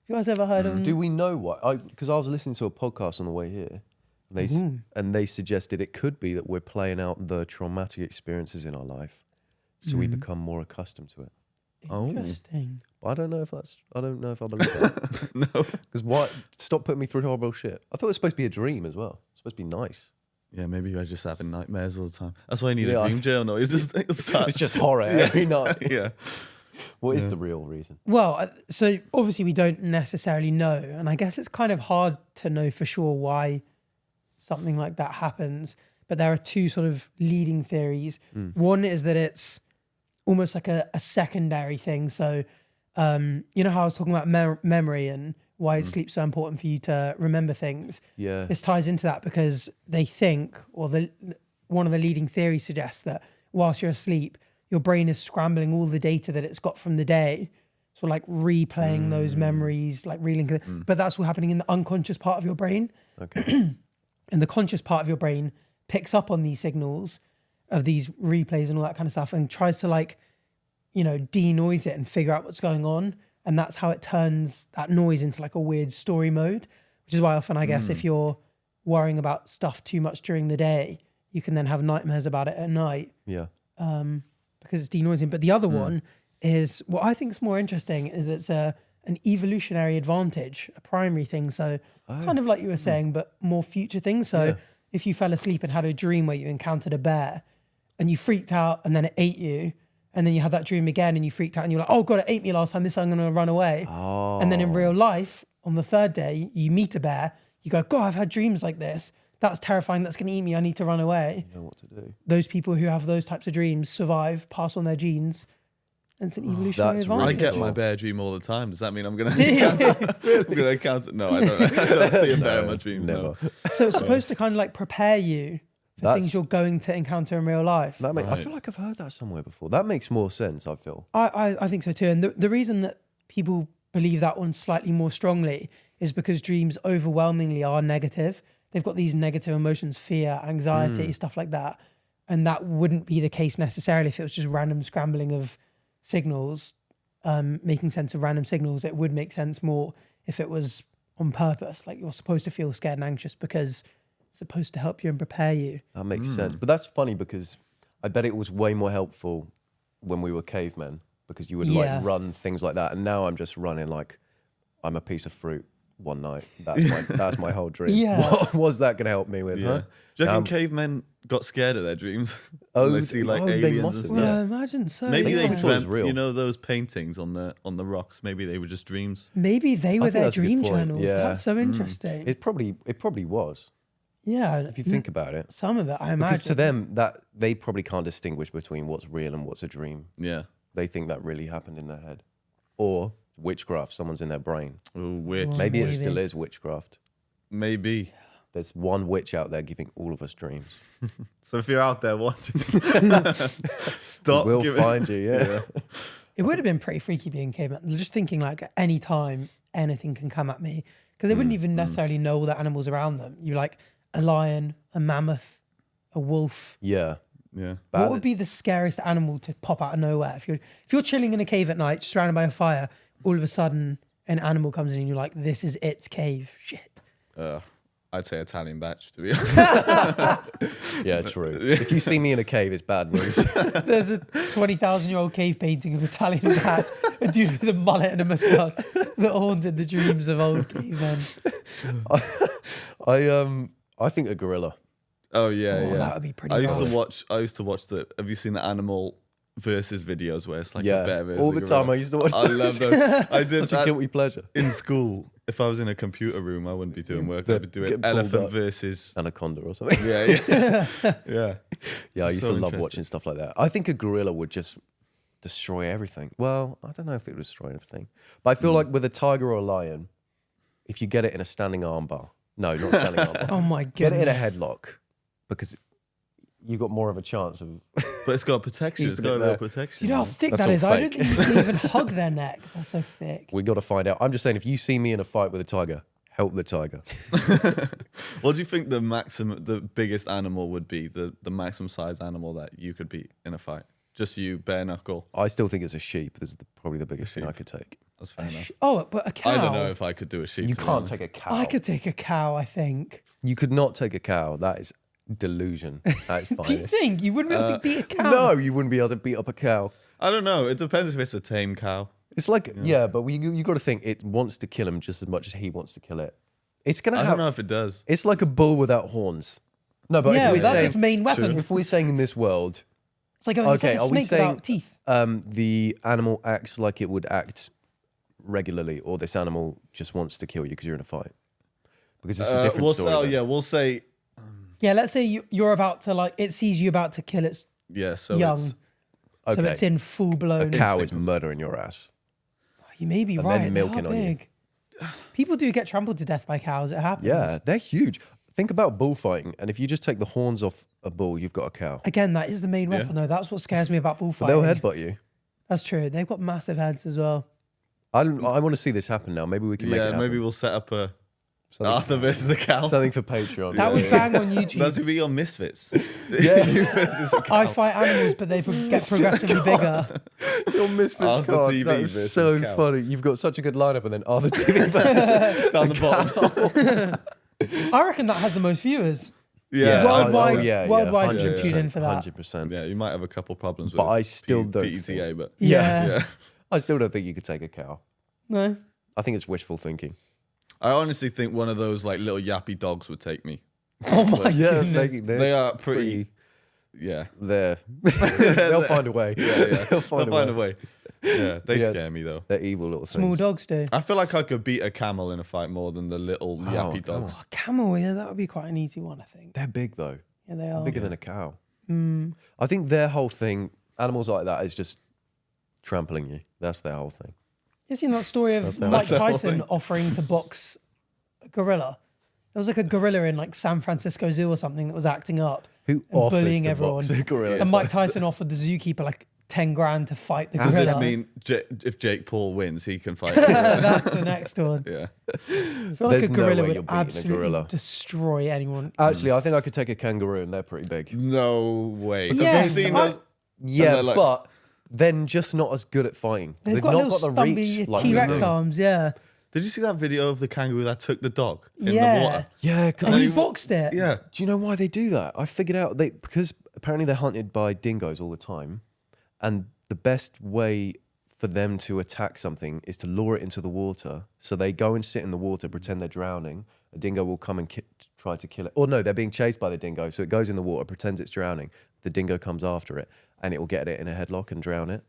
Speaker 1: Have you guys ever heard of?
Speaker 2: Do we know why? Because I was listening to a podcast on the way here. And they suggested it could be that we're playing out the traumatic experiences in our life, so we become more accustomed to it.
Speaker 3: Oh.
Speaker 1: Interesting.
Speaker 2: I don't know if I believe that.
Speaker 3: No.
Speaker 2: Because why? Stop putting me through horrible shit. I thought it was supposed to be a dream as well. It's supposed to be nice.
Speaker 3: Yeah, maybe you're just having nightmares all the time. That's why you need
Speaker 2: Yeah,
Speaker 3: a
Speaker 2: I-
Speaker 3: dream jail. No, it's just
Speaker 2: It's just horror every night.
Speaker 3: yeah.
Speaker 2: What is the real reason?
Speaker 1: Well, so obviously we don't necessarily know, and I guess it's kind of hard to know for sure why something like that happens. But there are two sort of leading theories. One is that it's almost like a secondary thing. So, you know how I was talking about memory and why sleep's so important for you to remember things.
Speaker 2: Yeah.
Speaker 1: This ties into that because they think, or one of the leading theories suggests that whilst you're asleep, your brain is scrambling all the data that it's got from the day. So like replaying those memories, like relinking. But that's all happening in the unconscious part of your brain.
Speaker 2: Okay.
Speaker 1: And the conscious part of your brain picks up on these signals of these replays and all that kind of stuff and tries to like, denoise it and figure out what's going on. And that's how it turns that noise into like a weird story mode, which is why often I guess if you're worrying about stuff too much during the day, you can then have nightmares about it at night
Speaker 2: Yeah.
Speaker 1: because it's denoising. But the other one is what I think is more interesting is it's an evolutionary advantage, a primary thing. So kind of like you were saying, but more future things. So if you fell asleep and had a dream where you encountered a bear and you freaked out and then it ate you, and then you had that dream again and you freaked out and you're like, oh God, it ate me last time. This time I'm going to run away.
Speaker 2: Oh.
Speaker 1: And then in real life, on the third day, you meet a bear. You go, God, I've had dreams like this. That's terrifying. That's going to eat me. I need to run away.
Speaker 2: You know what to do.
Speaker 1: Those people who have those types of dreams survive, pass on their genes. And it's an evolutionary
Speaker 2: that's
Speaker 1: advantage.
Speaker 3: I
Speaker 2: really
Speaker 3: get my bear dream all the time. Does that mean I'm gonna
Speaker 1: Do you?
Speaker 3: encounter? No, I don't. I don't see a bear in my dreams.
Speaker 2: Never.
Speaker 3: No.
Speaker 1: So it's supposed to kind of like prepare you for
Speaker 2: That's-
Speaker 1: things you're going to encounter in real life.
Speaker 2: I
Speaker 3: Right.
Speaker 2: feel like I've heard that somewhere before. That makes more sense, I feel.
Speaker 1: I think so too. And the reason that people believe that one slightly more strongly is because dreams overwhelmingly are negative. They've got these negative emotions, fear, anxiety, stuff like that. And that wouldn't be the case necessarily if it was just random scrambling of signals, making sense of random signals. It would make sense more if it was on purpose. Like you're supposed to feel scared and anxious because it's supposed to help you and prepare you.
Speaker 2: That makes sense. But that's funny because I bet it was way more helpful when we were cavemen because you would
Speaker 1: Yeah.
Speaker 2: like run things like that. And now I'm just running like I'm a piece of fruit one night. That's my whole dream.
Speaker 1: Yeah.
Speaker 2: What was that going to help me with?
Speaker 3: Yeah.
Speaker 2: Huh?
Speaker 3: Do you reckon cavemen got scared of their dreams?
Speaker 2: Oh,
Speaker 3: When they see like
Speaker 2: they
Speaker 3: aliens
Speaker 2: must
Speaker 3: and
Speaker 2: have.
Speaker 3: stuff.
Speaker 1: Yeah, I imagine so.
Speaker 3: Maybe they
Speaker 2: thought it was
Speaker 3: dreamt,
Speaker 2: real.
Speaker 3: you know, those paintings on the rocks. Maybe they were just dreams.
Speaker 1: Maybe they were
Speaker 2: think
Speaker 1: their
Speaker 2: that's a good
Speaker 1: dream
Speaker 2: point.
Speaker 1: journals.
Speaker 2: Yeah.
Speaker 1: That's so interesting.
Speaker 2: It probably was.
Speaker 1: Yeah,
Speaker 2: If you think about it.
Speaker 1: some of it, I imagine.
Speaker 2: Because to them, that they probably can't distinguish between what's real and what's a dream.
Speaker 3: Yeah.
Speaker 2: They think that really happened in their head. Or witchcraft, someone's in their brain.
Speaker 3: Ooh, witch.
Speaker 1: Well,
Speaker 2: Maybe it
Speaker 1: maybe.
Speaker 2: still is witchcraft.
Speaker 3: Maybe.
Speaker 2: There's one witch out there giving all of us dreams.
Speaker 3: So if you're out there watching, stop.
Speaker 2: We'll
Speaker 3: giving-
Speaker 2: find you, yeah.
Speaker 1: It would have been pretty freaky being caveman. Just thinking like at any time anything can come at me because they wouldn't even necessarily know all the animals around them. You like a lion, a mammoth, a wolf.
Speaker 2: Yeah.
Speaker 3: Yeah.
Speaker 1: What would be the scariest animal to pop out of nowhere? If you're chilling in a cave at night, surrounded by a fire, all of a sudden an animal comes in and you're like, this is its cave. Shit.
Speaker 3: I'd say Italianbach, to be honest.
Speaker 2: Yeah, true. If you see me in a cave, it's bad news.
Speaker 1: There's a 20,000-year-old cave painting of Italian Bach, a dude with a mullet and a moustache that haunted the dreams of old cavemen.
Speaker 2: I think a gorilla.
Speaker 3: Oh yeah,
Speaker 1: Oh,
Speaker 3: yeah.
Speaker 1: that would be pretty
Speaker 3: I used
Speaker 1: cool.
Speaker 3: to watch the. Have you seen the animal versus videos where it's like
Speaker 2: Yeah,
Speaker 3: a bear versus
Speaker 2: all
Speaker 3: a
Speaker 2: the time
Speaker 3: gorilla?
Speaker 2: I used to watch
Speaker 3: I
Speaker 2: those.
Speaker 3: love those. I did
Speaker 2: Such a
Speaker 3: that
Speaker 2: guilty pleasure.
Speaker 3: in school. If I was in a computer room, I wouldn't be doing work.
Speaker 2: They'd
Speaker 3: I'd be doing
Speaker 2: get pulled
Speaker 3: elephant
Speaker 2: up.
Speaker 3: versus.
Speaker 2: Anaconda or something.
Speaker 3: Yeah, yeah, yeah.
Speaker 2: Yeah, I used
Speaker 3: So
Speaker 2: to love
Speaker 3: interesting.
Speaker 2: watching stuff like that. I think a gorilla would just destroy everything. Well, I don't know if it would destroy everything. But I feel like with a tiger or a lion, if you get it in a standing armbar. No, not standing armbar.
Speaker 1: Oh my
Speaker 2: Get it in a
Speaker 1: goodness.
Speaker 2: headlock because you've got more of a chance of...
Speaker 3: But it's got protection. It's
Speaker 2: Keeping
Speaker 3: got
Speaker 2: it
Speaker 3: a little
Speaker 2: there.
Speaker 3: protection.
Speaker 1: Do you know how
Speaker 3: man.
Speaker 1: thick
Speaker 2: That's
Speaker 1: that
Speaker 2: all
Speaker 1: is? I don't
Speaker 2: fake.
Speaker 1: think you can even hug their neck. They're so thick.
Speaker 2: We got to find out. I'm just saying, if you see me in a fight with a tiger, help the tiger.
Speaker 3: What do you think the biggest animal would be? The maximum size animal that you could beat in a fight? Just you, bare knuckle.
Speaker 2: I still think it's a sheep. This is probably the biggest thing I
Speaker 3: sheep.
Speaker 2: could take.
Speaker 3: That's fair enough.
Speaker 1: Oh, but a cow.
Speaker 3: I don't know if I could do a sheep.
Speaker 2: You
Speaker 3: to be
Speaker 2: can't
Speaker 3: honest.
Speaker 2: take a cow.
Speaker 1: I could take a cow, I think.
Speaker 2: You could not take a cow. That is delusion. That's
Speaker 1: Do you
Speaker 2: finest.
Speaker 1: think you wouldn't be able to beat a cow?
Speaker 2: No, you wouldn't be able to beat up a cow.
Speaker 3: I don't know. It depends if it's a tame cow.
Speaker 2: It's like, yeah, but you got to think it wants to kill him just as much as he wants to kill it. It's gonna
Speaker 3: I
Speaker 2: have.
Speaker 3: don't know if it does.
Speaker 2: It's like a bull without horns. No, but
Speaker 1: Yeah,
Speaker 2: if
Speaker 1: but
Speaker 2: we're
Speaker 1: that's
Speaker 2: saying,
Speaker 1: its main weapon.
Speaker 2: if we're saying in this world,
Speaker 1: It's like a, it's
Speaker 2: okay,
Speaker 1: like a
Speaker 2: are we
Speaker 1: snake
Speaker 2: saying
Speaker 1: without teeth.
Speaker 2: the animal acts like it would act regularly, or this animal just wants to kill you because you're in a fight? Because it's a different
Speaker 3: we'll
Speaker 2: story.
Speaker 3: say,
Speaker 2: then.
Speaker 3: yeah, we'll say,
Speaker 1: Yeah, let's say you're about to like, it sees you about to kill its
Speaker 3: yeah. So
Speaker 1: young.
Speaker 3: it's,
Speaker 1: So
Speaker 2: Okay.
Speaker 1: it's in full
Speaker 2: A
Speaker 1: blown.
Speaker 2: cow is murdering your ass.
Speaker 1: You may be
Speaker 2: and
Speaker 1: right.
Speaker 2: then
Speaker 1: They
Speaker 2: milking
Speaker 1: are
Speaker 2: on you.
Speaker 1: big. People do get trampled to death by cows. It happens.
Speaker 2: Yeah, they're huge. Think about bullfighting, and if you just take the horns off a bull, you've got a cow.
Speaker 1: Again, that is the main
Speaker 3: Yeah.
Speaker 1: weapon, though. That's what scares me about
Speaker 2: But
Speaker 1: bullfighting.
Speaker 2: they'll headbutt you.
Speaker 1: That's true. They've got massive heads as well.
Speaker 2: I want to see this happen now. Maybe we can make it
Speaker 3: yeah,
Speaker 2: happen.
Speaker 3: maybe we'll set up a
Speaker 2: Something-
Speaker 3: Arthur versus the cow.
Speaker 2: Something for Patreon.
Speaker 1: That would bang on YouTube.
Speaker 3: That's gonna be on Misfits.
Speaker 2: Yeah.
Speaker 3: You versus the cow.
Speaker 1: I fight animals, but they get progressively bigger.
Speaker 2: Your Misfits
Speaker 3: Arthur
Speaker 2: card.
Speaker 3: TV
Speaker 2: That is
Speaker 3: versus
Speaker 2: so
Speaker 3: cow.
Speaker 2: funny. You've got such a good lineup, and then Arthur TV versus
Speaker 3: down the bottom.
Speaker 1: I reckon that has the most viewers.
Speaker 3: Yeah,
Speaker 1: Worldwide- worldwide
Speaker 3: should tune
Speaker 1: in for that.
Speaker 2: 100%.
Speaker 3: Yeah, you might have a couple problems with
Speaker 2: But I still don't
Speaker 3: PETA, but
Speaker 1: Yeah.
Speaker 3: yeah.
Speaker 2: I still don't think you could take a cow.
Speaker 1: No.
Speaker 2: I think it's wishful thinking.
Speaker 3: I honestly think one of those like little yappy dogs would take me.
Speaker 1: Oh my
Speaker 2: Yeah,
Speaker 1: goodness.
Speaker 3: They are pretty. Yeah.
Speaker 2: They're they'll find a way.
Speaker 3: Yeah,
Speaker 2: They'll find a way.
Speaker 3: Yeah, they
Speaker 2: Yeah.
Speaker 3: scare me though.
Speaker 2: They're evil little things.
Speaker 1: Small dogs do.
Speaker 3: I feel like I could beat a camel in a fight more than the little yappy
Speaker 2: come
Speaker 3: dogs.
Speaker 1: Oh, camel, yeah, that would be quite an easy one, I think.
Speaker 2: They're big though.
Speaker 1: Yeah, they are.
Speaker 2: Bigger than a cow.
Speaker 1: Mm.
Speaker 2: I think their whole thing, animals like that, is just trampling you. That's their whole thing.
Speaker 1: You seen that story of
Speaker 2: That's
Speaker 1: Mike
Speaker 3: the whole
Speaker 1: Tyson
Speaker 3: thing.
Speaker 1: offering to box a gorilla? There was like a gorilla in like San Francisco Zoo or something that was acting up
Speaker 2: Who
Speaker 1: and
Speaker 2: offers
Speaker 1: bullying
Speaker 2: to
Speaker 1: everyone.
Speaker 2: box a gorilla?
Speaker 1: And Mike Tyson offered the zookeeper like 10 grand to fight the
Speaker 3: Does
Speaker 1: gorilla.
Speaker 3: this mean if Jake Paul wins, he can fight? a gorilla?
Speaker 1: That's the next one.
Speaker 3: Yeah.
Speaker 1: I feel like
Speaker 2: There's
Speaker 1: a
Speaker 2: no
Speaker 1: gorilla
Speaker 2: way you're
Speaker 1: would
Speaker 2: beating a
Speaker 1: absolutely
Speaker 2: gorilla.
Speaker 1: destroy anyone.
Speaker 2: Actually, I think I could take a kangaroo, and they're pretty big.
Speaker 3: No way.
Speaker 1: Yes,
Speaker 3: Have you seen
Speaker 1: I-
Speaker 3: those?
Speaker 2: Yeah,
Speaker 3: they're like-
Speaker 2: but then just not as good at fighting.
Speaker 1: They've got
Speaker 2: not
Speaker 1: little
Speaker 2: got the reach
Speaker 1: stumpy
Speaker 2: like we
Speaker 1: T-Rex
Speaker 2: do.
Speaker 1: arms, yeah.
Speaker 3: Did you see that video of the kangaroo that took the dog in
Speaker 1: Yeah.
Speaker 3: the water?
Speaker 2: Yeah,
Speaker 1: And
Speaker 2: because
Speaker 1: he boxed it.
Speaker 3: Yeah.
Speaker 2: do you know why they do that? I figured out because apparently they're hunted by dingoes all the time, and the best way for them to attack something is to lure it into the water. So they go and sit in the water, pretend they're drowning. A dingo will come and try to kill it. Or no, they're being chased by the dingo. So it goes in the water, pretends it's drowning. The dingo comes after it and it will get it in a headlock and drown it.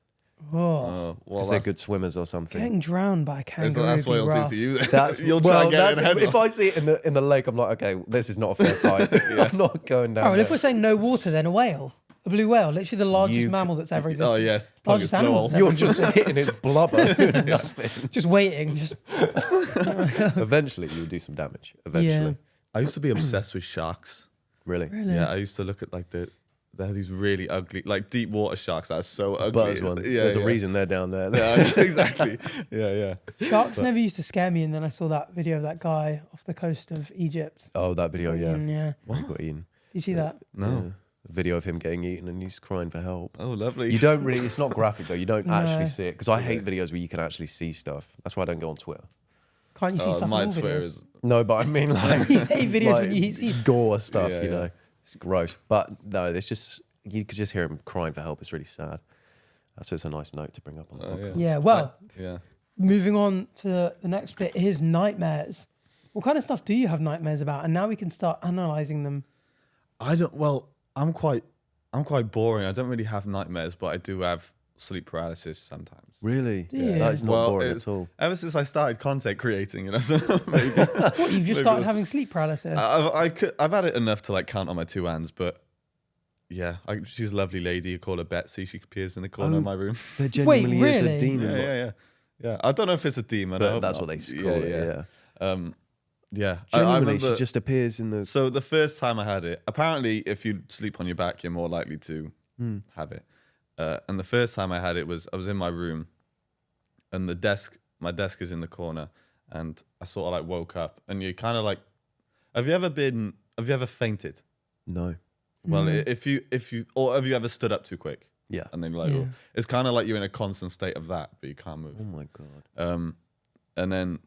Speaker 1: Oh,
Speaker 2: Because they're good swimmers or something.
Speaker 1: getting drowned by a kangaroo.
Speaker 3: That's what
Speaker 1: would be
Speaker 3: it'll do
Speaker 1: rough.
Speaker 3: to you.
Speaker 2: That's
Speaker 3: You'll try and get it in a
Speaker 2: if
Speaker 3: headlock.
Speaker 2: I see it in the lake, I'm like, okay, this is not a fair fight. I'm not going down.
Speaker 1: Oh, well,
Speaker 2: there.
Speaker 1: if we're saying no water, then a whale. A blue whale, literally the largest mammal that's ever existed.
Speaker 3: Oh yeah,
Speaker 1: Largest animal.
Speaker 2: You're just hitting his blubber. Doing nothing.
Speaker 1: Just waiting. Just
Speaker 2: Eventually, you'll do some damage. Eventually.
Speaker 3: I used to be obsessed with sharks.
Speaker 2: Really?
Speaker 1: Really?
Speaker 3: Yeah, I used to look at like they have these really ugly, like deep water sharks that are so ugly.
Speaker 2: Buzz one.
Speaker 3: Yeah,
Speaker 2: There's a reason they're down there.
Speaker 3: Yeah, exactly. Yeah.
Speaker 1: Sharks never used to scare me, and then I saw that video of that guy off the coast of Egypt.
Speaker 2: Oh, that video, yeah.
Speaker 1: Yeah.
Speaker 2: He got eaten.
Speaker 1: Did you see that?
Speaker 3: No.
Speaker 2: Yeah. A video of him getting eaten and he's crying for help.
Speaker 3: Oh, lovely.
Speaker 2: You don't really, it's not graphic though. You don't
Speaker 1: No.
Speaker 2: actually see it. Because I hate videos where you can actually see stuff. That's why I don't go on Twitter.
Speaker 1: Can't you see stuff
Speaker 3: my
Speaker 1: on all
Speaker 3: Twitter
Speaker 1: videos?
Speaker 3: is.
Speaker 2: No, but I mean like,
Speaker 1: You hate videos
Speaker 2: like
Speaker 1: when you see.
Speaker 2: gore stuff,
Speaker 3: Yeah,
Speaker 2: you
Speaker 3: yeah.
Speaker 2: know. It's gross. But no, it's just, you could just hear him crying for help. It's really sad. So it's a nice note to bring up on the podcast.
Speaker 1: Yeah, well,
Speaker 3: Yeah.
Speaker 1: moving on to the next bit is nightmares. What kind of stuff do you have nightmares about? And now we can start analysing them.
Speaker 3: I don't. Well, I'm quite boring. I don't really have nightmares, but I do have sleep paralysis sometimes.
Speaker 2: Really?
Speaker 1: you?
Speaker 2: That is not
Speaker 3: Well,
Speaker 2: boring
Speaker 3: it's-
Speaker 2: at all.
Speaker 3: Ever since I started content creating, you know, so maybe
Speaker 1: What, you've just
Speaker 3: Maybe
Speaker 1: started
Speaker 3: it's-
Speaker 1: having sleep paralysis?
Speaker 3: I've had it enough to like count on my two hands, but yeah, she's a lovely lady. You call her Betsy. She appears in the corner of my room.
Speaker 2: There genuinely is
Speaker 1: really?
Speaker 2: a demon.
Speaker 3: Yeah. I don't know if it's a demon. I
Speaker 2: But
Speaker 3: hope
Speaker 2: that's
Speaker 3: not.
Speaker 2: what they call it, yeah.
Speaker 3: Yeah.
Speaker 2: Genuinely,
Speaker 3: remember,
Speaker 2: she just appears in the...
Speaker 3: so the first time I had it, apparently, if you sleep on your back, you're more likely to have it. And the first time I had it I was in my room, and my desk is in the corner, and I sort of like woke up, and you kind of like, have you ever fainted?
Speaker 2: No.
Speaker 3: Well, if you or have you ever stood up too quick?
Speaker 2: Yeah.
Speaker 3: And then like,
Speaker 1: Yeah.
Speaker 3: it's kind of like you're in a constant state of that, but you can't move.
Speaker 2: Oh my God.
Speaker 3: And then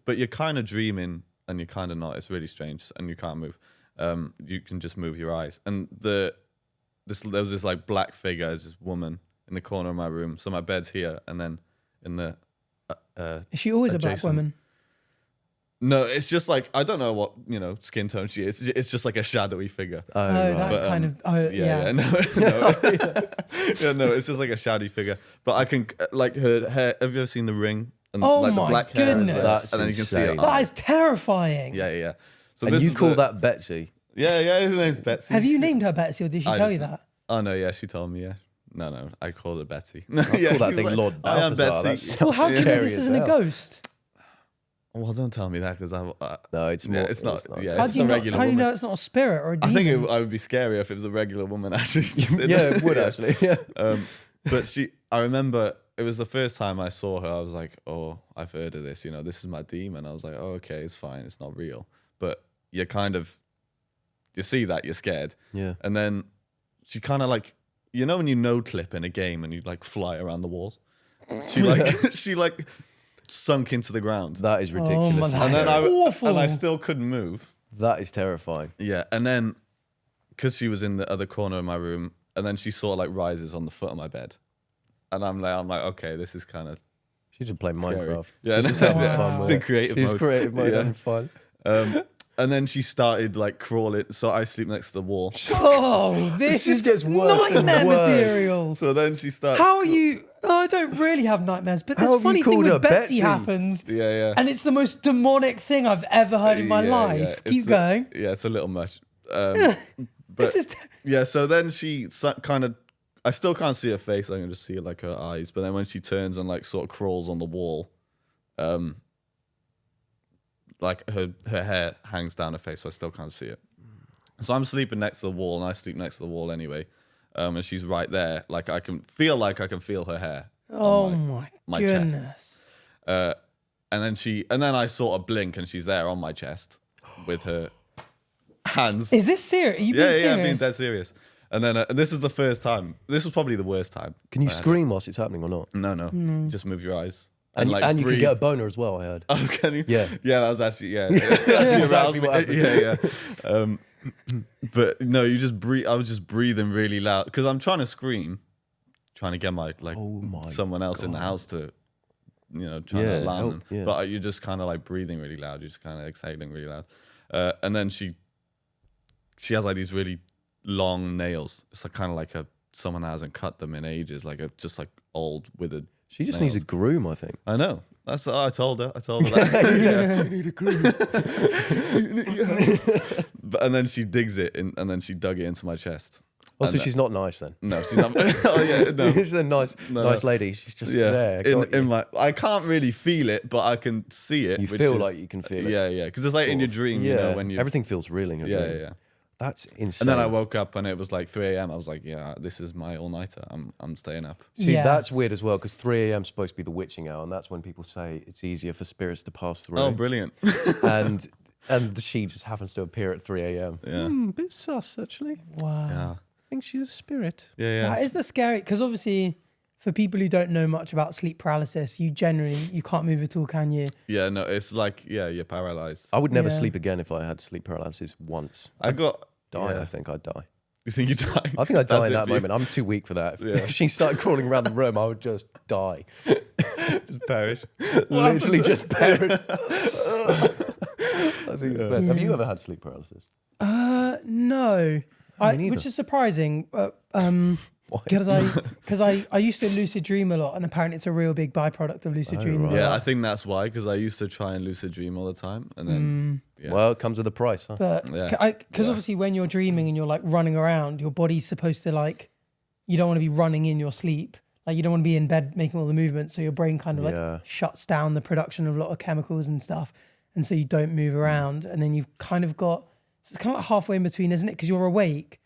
Speaker 3: but you're kind of dreaming and you're kind of not. It's really strange, and you can't move. You can just move your eyes. And there was this like black figure, as this woman in the corner of my room. So my bed's here, and then in the
Speaker 1: Is she always a black
Speaker 3: adjacent-
Speaker 1: woman?
Speaker 3: no, it's just like I don't know what skin tone she is. It's just like a shadowy figure.
Speaker 1: Oh,
Speaker 2: right.
Speaker 1: that
Speaker 3: But,
Speaker 1: kind of. Oh, yeah.
Speaker 3: No, it's just like a shadowy figure. But I can like her hair. Have you ever seen The Ring? And
Speaker 1: Oh
Speaker 3: like
Speaker 1: my
Speaker 3: the black hair is
Speaker 1: goodness.
Speaker 3: there,
Speaker 2: That's
Speaker 3: and then you can see
Speaker 2: insane.
Speaker 3: it.
Speaker 1: That is terrifying.
Speaker 3: Yeah. So
Speaker 2: And
Speaker 3: this
Speaker 2: you
Speaker 3: is
Speaker 2: call
Speaker 3: the-
Speaker 2: that Betsy?
Speaker 3: Yeah. Her name's Betsy.
Speaker 1: Have you named her Betsy, or did she
Speaker 3: I
Speaker 1: tell you
Speaker 3: just-
Speaker 1: that?
Speaker 3: Oh no, yeah, she told me. Yeah. No, I called her Betsy.
Speaker 2: I call that
Speaker 3: she's
Speaker 2: thing
Speaker 3: like,
Speaker 2: Lord
Speaker 3: I am
Speaker 2: Balthazar.
Speaker 3: Betsy.
Speaker 2: That
Speaker 1: Well,
Speaker 2: sounds
Speaker 1: how do you know
Speaker 2: scary
Speaker 1: this
Speaker 2: as
Speaker 1: isn't a
Speaker 2: hell.
Speaker 1: ghost?
Speaker 3: Well, don't tell me that because
Speaker 2: No, it's
Speaker 3: Yeah,
Speaker 2: more.
Speaker 3: it's not- yeah,
Speaker 1: How
Speaker 3: it's
Speaker 1: do you
Speaker 3: a
Speaker 1: know?
Speaker 3: regular
Speaker 1: How do you
Speaker 3: woman.
Speaker 1: know it's not a spirit or a
Speaker 3: I
Speaker 1: demon?
Speaker 3: think I would be scarier if it was a regular woman actually.
Speaker 2: Yeah, it would actually. Yeah.
Speaker 3: But I remember it was the first time I saw her. I was like, oh, I've heard of this. This is my demon. I was like, oh, okay, it's fine. It's not real. But you see that, you're scared.
Speaker 2: Yeah.
Speaker 3: And then she kind of like, when you no clip in a game and you like fly around the walls. She like sunk into the ground.
Speaker 2: That is
Speaker 1: my
Speaker 2: ridiculous.
Speaker 1: God.
Speaker 3: And then
Speaker 1: That's awful.
Speaker 3: and I still couldn't move.
Speaker 2: That is terrifying.
Speaker 3: Yeah, and then because she was in the other corner of my room, and then she sort of like rises on the foot of my bed, and I'm like, okay, this is kind of
Speaker 2: She's just playing
Speaker 3: scary.
Speaker 2: Minecraft.
Speaker 3: Yeah,
Speaker 2: She's just
Speaker 3: no,
Speaker 2: having
Speaker 3: yeah.
Speaker 2: fun with
Speaker 3: She's in
Speaker 2: it.
Speaker 3: creative
Speaker 2: She's
Speaker 3: mode.
Speaker 2: creative mode,
Speaker 3: Yeah.
Speaker 2: having fun.
Speaker 3: And then she started like crawling. So I sleep next to the wall.
Speaker 1: Oh, this
Speaker 2: just
Speaker 1: is
Speaker 2: gets worse and
Speaker 1: nightmare
Speaker 2: worse.
Speaker 1: material.
Speaker 3: So then she starts.
Speaker 1: How are you? Oh, I don't really have nightmares, but
Speaker 2: How
Speaker 1: this
Speaker 2: have you
Speaker 1: funny thing
Speaker 2: called
Speaker 1: with
Speaker 2: her
Speaker 1: Betsy
Speaker 2: Betsy?
Speaker 1: happens,
Speaker 3: Yeah.
Speaker 1: and it's the most demonic thing I've ever heard in my life. Keep going.
Speaker 3: It's a little much. But
Speaker 1: This is.
Speaker 3: yeah, so then she kind of. I still can't see her face. I can just see like her eyes. But then when she turns and like sort of crawls on the wall, like her hair hangs down her face, so I still can't see it. So I'm sleeping next to the wall, and I sleep next to the wall anyway. And she's right there. Like I can feel her hair.
Speaker 1: Oh
Speaker 3: on
Speaker 1: my
Speaker 3: chest.
Speaker 1: goodness.
Speaker 3: And then I sort of blink, and she's there on my chest with her hands.
Speaker 1: Is this serious? Are you being
Speaker 3: Yeah,
Speaker 1: serious?
Speaker 3: I'm being dead serious. And then and this is the first time. This was probably the worst time.
Speaker 2: Can you scream whilst it's happening or not?
Speaker 3: No. Just move your eyes.
Speaker 2: And
Speaker 3: like
Speaker 2: you can
Speaker 3: breathe.
Speaker 2: get a boner as well, I heard.
Speaker 3: Oh, can you?
Speaker 2: Yeah.
Speaker 3: Yeah, that was actually, yeah. That's
Speaker 2: exactly what happened.
Speaker 3: Yeah. But no, you just breathe. I was just breathing really loud because I'm trying to scream. trying to get my someone else in the house to, trying to alarm them.
Speaker 2: Yeah.
Speaker 3: But you're just kind of like breathing really loud. You're just kind of exhaling really loud. And then she has like these really long nails. It's like kind of like someone that hasn't cut them in ages, just like old withered.
Speaker 2: She just
Speaker 3: nails.
Speaker 2: needs a groom, I think.
Speaker 3: I know. I told her that.
Speaker 2: You need a groom.
Speaker 3: And then she digs it in, and then she dug it into my chest.
Speaker 2: Oh, so she's not nice then?
Speaker 3: No, she's not. Oh yeah, no.
Speaker 2: She's a nice lady. She's just there.
Speaker 3: In my, I can't really feel it, but I can see it.
Speaker 2: You feel like you can feel it.
Speaker 3: Yeah, because it's like in your dream, when you
Speaker 2: everything feels real in your dream.
Speaker 3: Yeah.
Speaker 2: That's insane.
Speaker 3: And then I woke up and it was like 3 a.m. I was like, yeah, this is my all-nighter. I'm staying up.
Speaker 2: See, that's weird as well, because 3 a.m. is supposed to be the witching hour, and that's when people say it's easier for spirits to pass through.
Speaker 3: Oh, brilliant.
Speaker 2: and she just happens to appear at 3 a.m.
Speaker 3: Yeah.
Speaker 2: A bit sus, actually.
Speaker 1: Wow.
Speaker 3: Yeah.
Speaker 2: I think she's a spirit.
Speaker 3: Yeah.
Speaker 1: That is the scary, because obviously for people who don't know much about sleep paralysis, you can't move at all, can you?
Speaker 3: Yeah, no, it's like, you're paralyzed.
Speaker 2: I would never sleep again if I had sleep paralysis once.
Speaker 3: I
Speaker 2: think I'd die.
Speaker 3: You think you die?
Speaker 2: I think I'd die in that moment. I'm too weak for that. If she started crawling around the room, I would just die.
Speaker 3: Just perish.
Speaker 2: Literally just perish. I think it's best. Have you ever had sleep paralysis?
Speaker 1: No. Which is surprising. Because I used to lucid dream a lot, and apparently it's a real big byproduct of lucid dreaming.
Speaker 2: Right.
Speaker 3: Yeah, I think that's why, because I used to try and lucid dream all the time, and then
Speaker 2: Well, it comes with a price, huh?
Speaker 1: But because obviously when you're dreaming and you're like running around, your body's supposed to you don't want to be running in your sleep. Like you don't want to be in bed making all the movements, so your brain kind of shuts down the production of a lot of chemicals and stuff, and so you don't move around, and then you've kind of got it's kind of like halfway in between, isn't it? Because you're awake.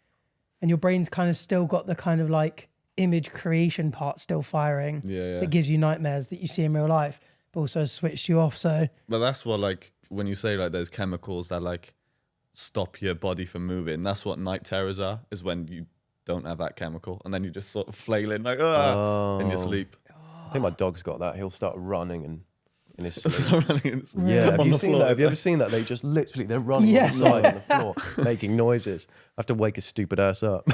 Speaker 1: And your brain's kind of still got the kind of like image creation part still firing that gives you nightmares that you see in real life, but also has switched you off. So,
Speaker 3: but that's what when you say there's chemicals that stop your body from moving. That's what night terrors are. Is when you don't have that chemical, and then you just sort of flailing in your sleep.
Speaker 2: I think my dog's got that. He'll start running and in his sleep.
Speaker 3: Have you
Speaker 2: seen that? Have you ever seen that? They're running on the side on the floor, making noises. I have to wake his stupid ass up.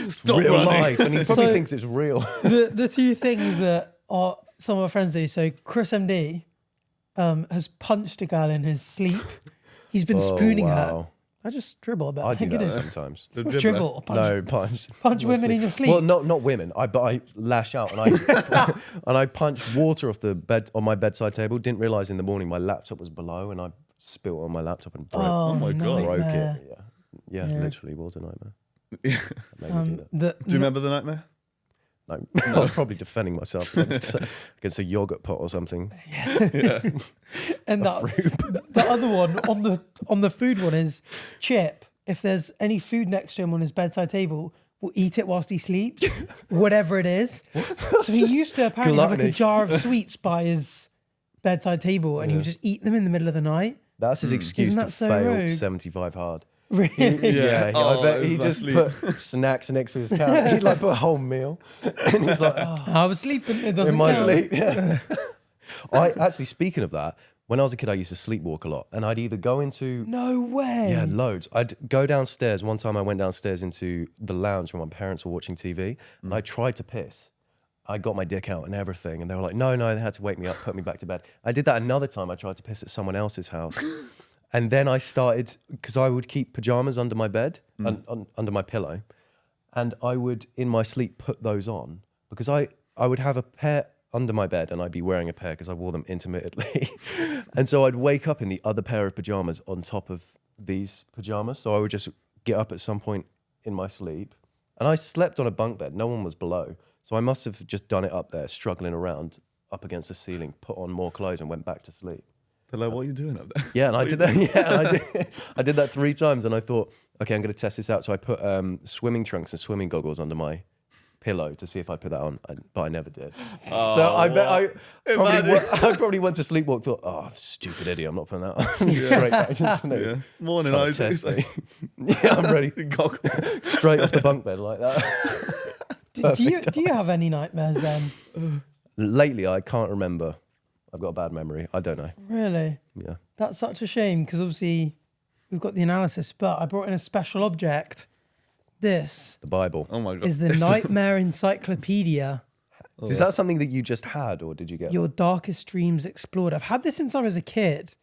Speaker 3: Stop
Speaker 2: real
Speaker 3: running.
Speaker 2: life, and he probably thinks it's real.
Speaker 1: the two things that some of our friends do. So Chris MD has punched a girl in his sleep. He's been spooning her. I just dribble a bit.
Speaker 2: I
Speaker 1: think
Speaker 2: do
Speaker 1: it
Speaker 2: that
Speaker 1: is.
Speaker 2: sometimes.
Speaker 1: Dribble. Punch. Punch women in your sleep.
Speaker 2: Well, not women. But I lash out and I punched water off the bed on my bedside table. Didn't realize in the morning my laptop was below, and I spilled on my laptop and broke.
Speaker 3: Oh my god!
Speaker 2: Broke it. Yeah, literally was a nightmare. Do
Speaker 3: you remember the nightmare?
Speaker 2: No, I was probably defending myself against a yogurt pot or something.
Speaker 1: And the other one on the food one is Chip. If there's any food next to him on his bedside table, will eat it whilst he sleeps, whatever it is. So he used to apparently have like a jar of sweets by his bedside table, and he would just eat them in the middle of the night.
Speaker 2: That's his excuse to fail
Speaker 1: rogue?
Speaker 2: 75 hard.
Speaker 1: Really?
Speaker 2: Yeah. I bet he just put snacks next to his couch. He'd put a whole meal, and he's like,
Speaker 1: I was sleeping. It doesn't
Speaker 2: in my
Speaker 1: count.
Speaker 2: sleep. Yeah. Speaking of that, when I was a kid, I used to sleepwalk a lot, and I'd either go into
Speaker 1: No way.
Speaker 2: Yeah, loads. I'd go downstairs. One time I went downstairs into the lounge when my parents were watching TV, and I tried to piss. I got my dick out and everything, and they were like, no, they had to wake me up, put me back to bed. I did that another time. I tried to piss at someone else's house. And then I started, because I would keep pajamas under my bed, under my pillow, and I would, in my sleep, put those on, because I would have a pair under my bed, and I'd be wearing a pair because I wore them intermittently. And so I'd wake up in the other pair of pajamas on top of these pajamas. So I would just get up at some point in my sleep. And I slept on a bunk bed. No one was below. So I must have just done it up there, struggling around up against the ceiling, put on more clothes and went back to sleep.
Speaker 3: They're like, what are you doing up there?
Speaker 2: Yeah, and I did that. Yeah, and I did that 3 times, and I thought, okay, I'm going to test this out. So I put swimming trunks and swimming goggles under my pillow to see if I put that on, but I never did.
Speaker 3: Oh,
Speaker 2: so I bet I probably went to sleepwalk, thought, oh, stupid idiot, I'm not putting that on. Straight back to sleep.
Speaker 3: Yeah. Morning, Isaac.
Speaker 2: Yeah, I'm ready. Straight off the bunk bed like that.
Speaker 1: Do you have any nightmares then?
Speaker 2: Lately, I can't remember. I've got a bad memory. I don't know.
Speaker 1: Really?
Speaker 2: Yeah.
Speaker 1: That's such a shame, because obviously we've got the analysis, but I brought in a special object This
Speaker 2: The Bible.
Speaker 3: Oh my god.
Speaker 1: is the Nightmare Encyclopedia.
Speaker 2: Is that something that you just had, or did you get?
Speaker 1: Your darkest dreams explored. I've had this since I was a kid.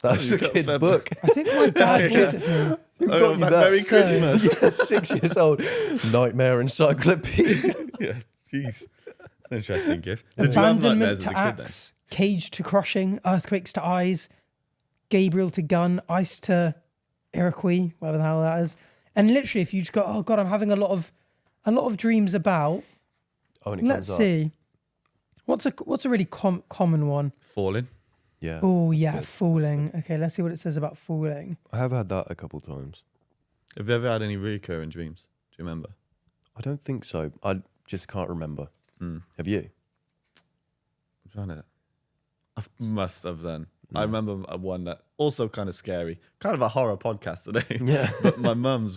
Speaker 2: That's
Speaker 3: you
Speaker 2: a
Speaker 3: got
Speaker 2: kid's
Speaker 3: fed-
Speaker 2: book.
Speaker 1: I think my dad bought it for me.
Speaker 3: Oh,
Speaker 2: you that.
Speaker 3: Merry
Speaker 1: So-
Speaker 3: Christmas.
Speaker 2: Yeah, 6 years old. Nightmare Encyclopedia.
Speaker 3: Yeah, jeez. It's an interesting gift. Did you have
Speaker 1: Abandonment
Speaker 3: nightmares as
Speaker 1: to
Speaker 3: a kid then?
Speaker 1: axe, cage to crushing, earthquakes to eyes, Gabriel to gun, ice to Iroquois, whatever the hell that is. And literally, if you just go, oh god, I'm having a lot of dreams about.
Speaker 2: Oh, and it
Speaker 1: Let's
Speaker 2: comes up.
Speaker 1: see, what's a really common one?
Speaker 3: Falling.
Speaker 2: Yeah.
Speaker 1: Oh yeah, falling. Okay, let's see what it says about falling.
Speaker 2: I have had that a couple times.
Speaker 3: Have you ever had any recurring dreams? Do you remember?
Speaker 2: I don't think so. I just can't remember. Have you?
Speaker 3: I'm trying to. I must have then. I remember one that also kind of scary, kind of a horror podcast today.
Speaker 2: Yeah.
Speaker 3: But my mum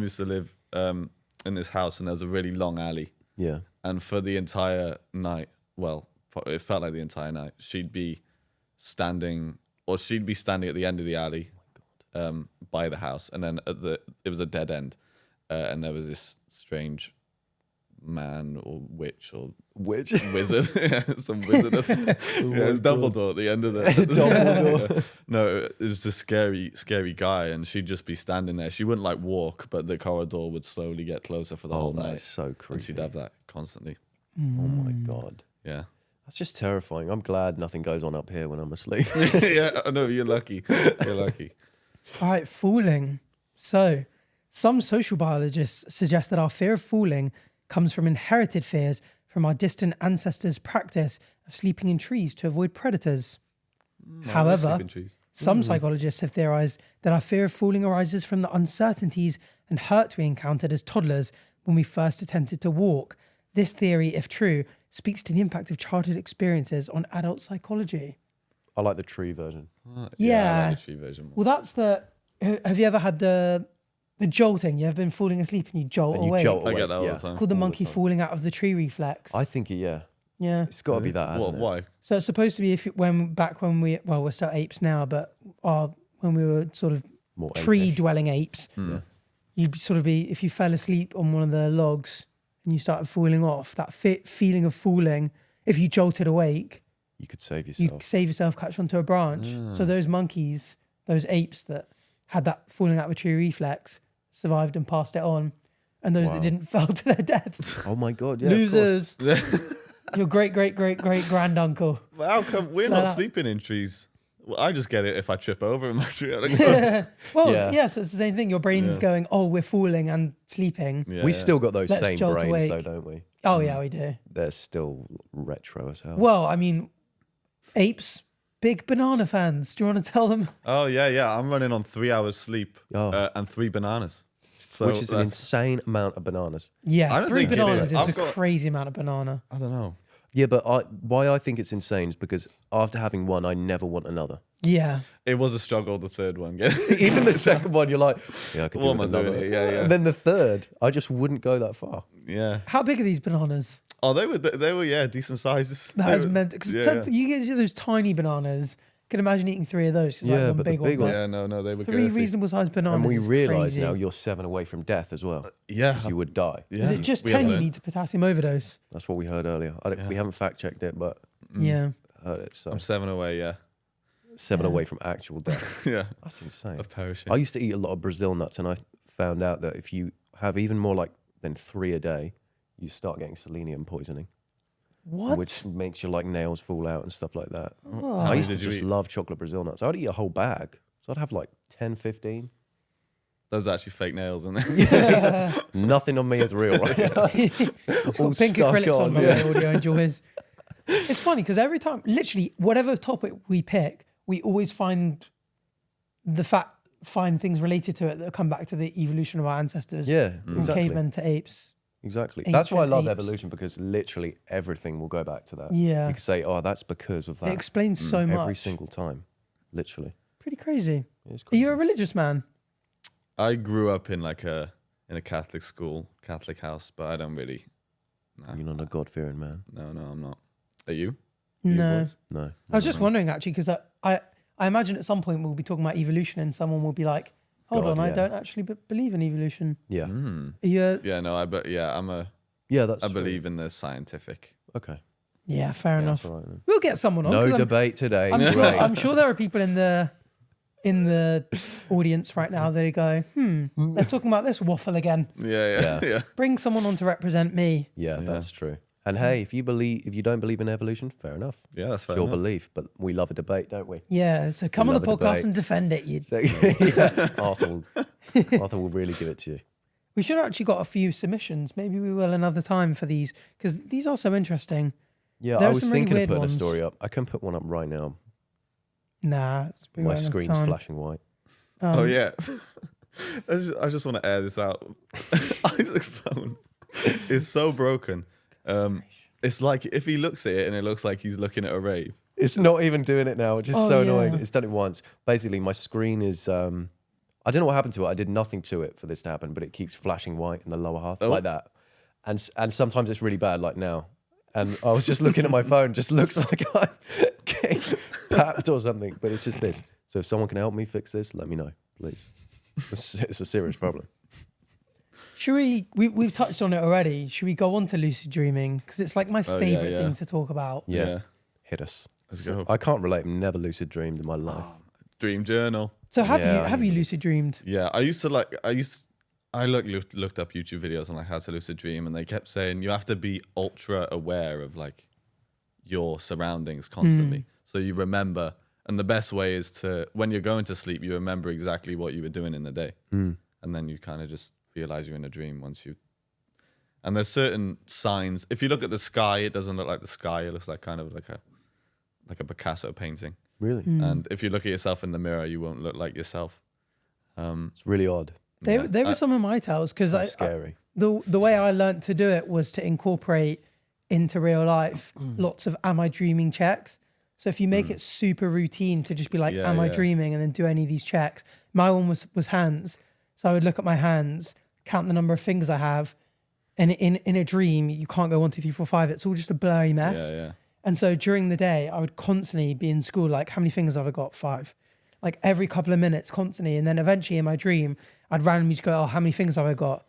Speaker 3: used to live in this house, and there was a really long alley.
Speaker 2: Yeah.
Speaker 3: And for the entire night, well, it felt like the entire night, she'd be standing at the end of the alley by the house. And then it was a dead end. And there was this strange man or witch or
Speaker 2: Which?
Speaker 3: wizard, yeah, some wizard. It was Dumbledore at the end of the.
Speaker 2: Dumbledore.
Speaker 3: No, it was this scary guy, and she'd just be standing there. She wouldn't like walk, but the corridor would slowly get closer for the whole
Speaker 2: That
Speaker 3: night.
Speaker 2: is so creepy.
Speaker 3: And she'd have that constantly.
Speaker 2: Oh my god.
Speaker 3: Yeah.
Speaker 2: That's just terrifying. I'm glad nothing goes on up here when I'm asleep.
Speaker 3: Yeah, I know, you're lucky. You're lucky.
Speaker 1: All right, falling. So, some social biologists suggest that our fear of falling comes from inherited fears from our distant ancestors' practice of sleeping in trees to avoid predators. However,
Speaker 3: Sleeping trees.
Speaker 1: some psychologists have theorized that our fear of falling arises from the uncertainties and hurt we encountered as toddlers when we first attempted to walk. This theory, if true, speaks to the impact of childhood experiences on adult psychology.
Speaker 2: I like the tree version.
Speaker 3: I
Speaker 1: Yeah.
Speaker 3: like the tree version more.
Speaker 1: Well, that's the... Have you ever had the jolting? You ever been falling asleep and you jolt
Speaker 2: And you
Speaker 1: awake?
Speaker 2: jolt
Speaker 3: I
Speaker 2: awake.
Speaker 3: get that all the
Speaker 2: yeah.
Speaker 3: time.
Speaker 1: It's called the
Speaker 2: all the
Speaker 1: monkey
Speaker 2: time.
Speaker 1: falling out of the tree reflex.
Speaker 2: I think yeah.
Speaker 1: Yeah.
Speaker 2: It's got to be that, hasn't it?
Speaker 3: Why?
Speaker 1: So it's supposed to be when we're still apes now, but when we were sort of
Speaker 2: More ape-ish.
Speaker 1: tree-dwelling apes,
Speaker 2: Yeah.
Speaker 1: you'd sort of be, if you fell asleep on one of the logs and you started falling off, that feeling of falling, if you jolted awake,
Speaker 2: You could save
Speaker 1: you'd
Speaker 2: yourself.
Speaker 1: save yourself, catch onto a branch. So those monkeys, those apes that had that falling out of a tree reflex, survived and passed it on. And those
Speaker 2: Wow.
Speaker 1: that didn't fell to their deaths.
Speaker 2: Oh my god, yeah. of course.
Speaker 1: Losers. Your great granduncle.
Speaker 3: Well, how come we're
Speaker 1: Flat
Speaker 3: not
Speaker 1: out.
Speaker 3: sleeping in trees? Well, I just get it if I trip over in my tree. I go,
Speaker 1: Well,
Speaker 2: Yeah.
Speaker 1: yeah, so it's the same thing. Your brain's going, oh, we're falling and sleeping.
Speaker 3: yeah,
Speaker 2: We
Speaker 3: yeah.
Speaker 2: still got those
Speaker 1: Let's
Speaker 2: same
Speaker 1: jolt
Speaker 2: brains though,
Speaker 1: awake.
Speaker 2: don't we?
Speaker 1: Oh, yeah, we do.
Speaker 2: They're still retro as hell.
Speaker 1: Well, I mean, apes, big banana fans. Do you want to tell them?
Speaker 3: Oh yeah. I'm running on 3 hours sleep
Speaker 2: Oh.
Speaker 3: and 3 bananas. So
Speaker 2: Which is an
Speaker 3: that's-
Speaker 2: insane amount of bananas.
Speaker 1: Yeah,
Speaker 3: I don't
Speaker 1: 3
Speaker 3: think it
Speaker 1: bananas
Speaker 3: is.
Speaker 1: is
Speaker 3: I've
Speaker 1: a
Speaker 3: got-
Speaker 1: crazy amount of banana.
Speaker 3: I don't know.
Speaker 2: Yeah, but why I think it's insane is because after having one, I never want another.
Speaker 1: Yeah.
Speaker 3: It was a struggle, the third one.
Speaker 2: Even the second one, you're like, yeah, I could do
Speaker 3: What am
Speaker 2: with
Speaker 3: I doing
Speaker 2: another.
Speaker 3: here? Yeah, yeah.
Speaker 2: And then the third, I just wouldn't go that far.
Speaker 3: Yeah.
Speaker 1: How big are these bananas?
Speaker 3: Oh, they were yeah, decent sizes.
Speaker 1: That
Speaker 3: They
Speaker 1: is
Speaker 3: were-
Speaker 1: meant because
Speaker 3: yeah.
Speaker 1: you get those tiny bananas. Can imagine eating 3 of those. 'Cause
Speaker 2: Yeah,
Speaker 1: like one
Speaker 2: but the
Speaker 1: big
Speaker 2: big
Speaker 1: one.
Speaker 2: ones-
Speaker 3: Yeah, no, they were
Speaker 1: 3
Speaker 3: girthy.
Speaker 1: reasonable sized bananas.
Speaker 2: And we
Speaker 1: is
Speaker 2: realise
Speaker 1: crazy.
Speaker 2: now you're 7 away from death as well.
Speaker 3: Yeah.
Speaker 2: You would die.
Speaker 3: Yeah.
Speaker 1: Is it just
Speaker 3: We
Speaker 1: 10 you
Speaker 3: learned.
Speaker 1: need to potassium overdose?
Speaker 2: That's what we heard earlier. We haven't fact checked it, but
Speaker 1: Yeah.
Speaker 2: heard it. So
Speaker 3: I'm 7 away, yeah.
Speaker 2: 7 away from actual death.
Speaker 3: Yeah.
Speaker 2: That's insane.
Speaker 3: Of perishing.
Speaker 2: I used to eat a lot of Brazil nuts, and I found out that if you have even more than 3 a day, you start getting selenium poisoning,
Speaker 1: What?
Speaker 2: which makes your nails fall out and stuff like that.
Speaker 1: Oh.
Speaker 2: I used to
Speaker 3: did you
Speaker 2: just
Speaker 3: eat?
Speaker 2: love chocolate Brazil nuts. I'd eat a whole bag, so I'd have 10, 15.
Speaker 3: Those are actually fake nails, isn't they?
Speaker 2: Nothing on me is real right now.
Speaker 1: It's
Speaker 2: All
Speaker 1: got pink
Speaker 2: stuck
Speaker 1: acrylics on
Speaker 2: on,
Speaker 1: my
Speaker 2: yeah.
Speaker 1: audio enjoys. It's funny because every time, literally, whatever topic we pick, we always find things related to it that come back to the evolution of our ancestors.
Speaker 2: Yeah,
Speaker 1: From
Speaker 2: exactly.
Speaker 1: cavemen to apes.
Speaker 2: Exactly. That's why I
Speaker 1: Ancient
Speaker 2: love
Speaker 1: apes.
Speaker 2: evolution, because literally everything will go back to that.
Speaker 1: Yeah.
Speaker 2: You could say, oh, that's because of
Speaker 1: It
Speaker 2: that.
Speaker 1: explains so much.
Speaker 2: Every single time. Literally.
Speaker 1: Pretty crazy.
Speaker 2: It is
Speaker 1: Are you
Speaker 2: crazy.
Speaker 1: a religious man?
Speaker 3: I grew up in in a Catholic school, Catholic house, but I don't really.
Speaker 2: You're not a God-fearing man.
Speaker 3: No, I'm not. Are you? You
Speaker 1: No.
Speaker 3: boys?
Speaker 2: No.
Speaker 1: I was just wondering actually because I imagine at some point we'll be talking about evolution and someone will be like, Hold
Speaker 2: God,
Speaker 1: on, I
Speaker 2: yeah.
Speaker 1: don't actually believe in evolution.
Speaker 2: Yeah.
Speaker 3: Mm.
Speaker 1: Are you
Speaker 3: Yeah, no,
Speaker 2: Yeah, that's
Speaker 3: I
Speaker 2: true.
Speaker 3: believe in the scientific.
Speaker 2: Okay.
Speaker 1: Yeah, fair
Speaker 2: Yeah,
Speaker 1: enough.
Speaker 2: that's all right then.
Speaker 1: We'll get someone on.
Speaker 2: No
Speaker 1: 'cause
Speaker 2: debate today.
Speaker 1: I'm sure,
Speaker 2: Great.
Speaker 1: I'm sure there are people in the audience right now that go, they're talking about this waffle again.
Speaker 3: Yeah.
Speaker 2: Yeah.
Speaker 1: Bring someone on to represent me.
Speaker 2: Yeah,
Speaker 3: Yeah.
Speaker 2: that's true. And hey, if you don't believe in evolution, fair enough.
Speaker 3: Yeah, that's
Speaker 2: It's
Speaker 3: fair
Speaker 2: your
Speaker 3: enough.
Speaker 2: belief, but we love a debate, don't we?
Speaker 1: Yeah, so come
Speaker 2: We
Speaker 1: on the
Speaker 2: love a
Speaker 1: podcast
Speaker 2: debate.
Speaker 1: and defend it. You.
Speaker 2: So, yeah, Arthur will really give it to you.
Speaker 1: We should have actually got a few submissions. Maybe we will another time for these because these are so interesting.
Speaker 2: Yeah,
Speaker 1: There
Speaker 2: I
Speaker 1: are
Speaker 2: was
Speaker 1: some really
Speaker 2: thinking of
Speaker 1: weird
Speaker 2: putting
Speaker 1: ones.
Speaker 2: a story up. I can put one up right now.
Speaker 1: Nah, we
Speaker 2: My
Speaker 1: won't have
Speaker 2: screen's
Speaker 1: time.
Speaker 2: flashing white.
Speaker 3: Oh yeah. I just want to air this out. Isaac's phone is so broken. It's like if he looks at it and it looks like he's looking at a rave.
Speaker 2: It's not even doing it now, which is
Speaker 1: Oh,
Speaker 2: so
Speaker 1: yeah.
Speaker 2: annoying. It's done it once. Basically, my screen is. I don't know what happened to it. I did nothing to it for this to happen, but it keeps flashing white in the lower half, like that. And sometimes it's really bad, like now. And I was just looking at my phone, just looks like I'm getting papped or something, but it's just this. So if someone can help me fix this, let me know, please. It's a serious problem.
Speaker 1: Should we've touched on it already. Should we go on to lucid dreaming? Because it's like my favorite thing to talk about.
Speaker 2: Yeah. Hit us.
Speaker 3: Let's go.
Speaker 2: I can't relate. Never lucid dreamed in my life.
Speaker 3: Dream journal.
Speaker 1: So
Speaker 2: Yeah.
Speaker 1: have you lucid dreamed?
Speaker 3: Yeah, I looked up YouTube videos on like how to lucid dream, and they kept saying you have to be ultra aware of like your surroundings constantly, so you remember. And the best way is to, when you're going to sleep, you remember exactly what you were doing in the day, and then you kind of just realize you're in a dream once you. And there's certain signs. If you look at the sky, it doesn't look like the sky. It looks like kind of like a Picasso painting.
Speaker 2: Really?
Speaker 3: And if you look at yourself in the mirror, you won't look like yourself.
Speaker 2: It's really odd.
Speaker 1: They were some of my tells because
Speaker 2: It's scary.
Speaker 1: the way I learned to do it was to incorporate into real life lots of am I dreaming checks. So if you make it super routine to just be like, am I dreaming? And then do any of these checks. My one was hands. So I would look at my hands, count the number of fingers I have. And in a dream, you can't go 1, 2, 3, 4, 5. It's all just a blurry mess.
Speaker 3: Yeah.
Speaker 1: And so during the day, I would constantly be in school, like, how many fingers have I got? 5. Like every couple of minutes, constantly. And then eventually in my dream, I'd randomly just go, oh, how many fingers have I got?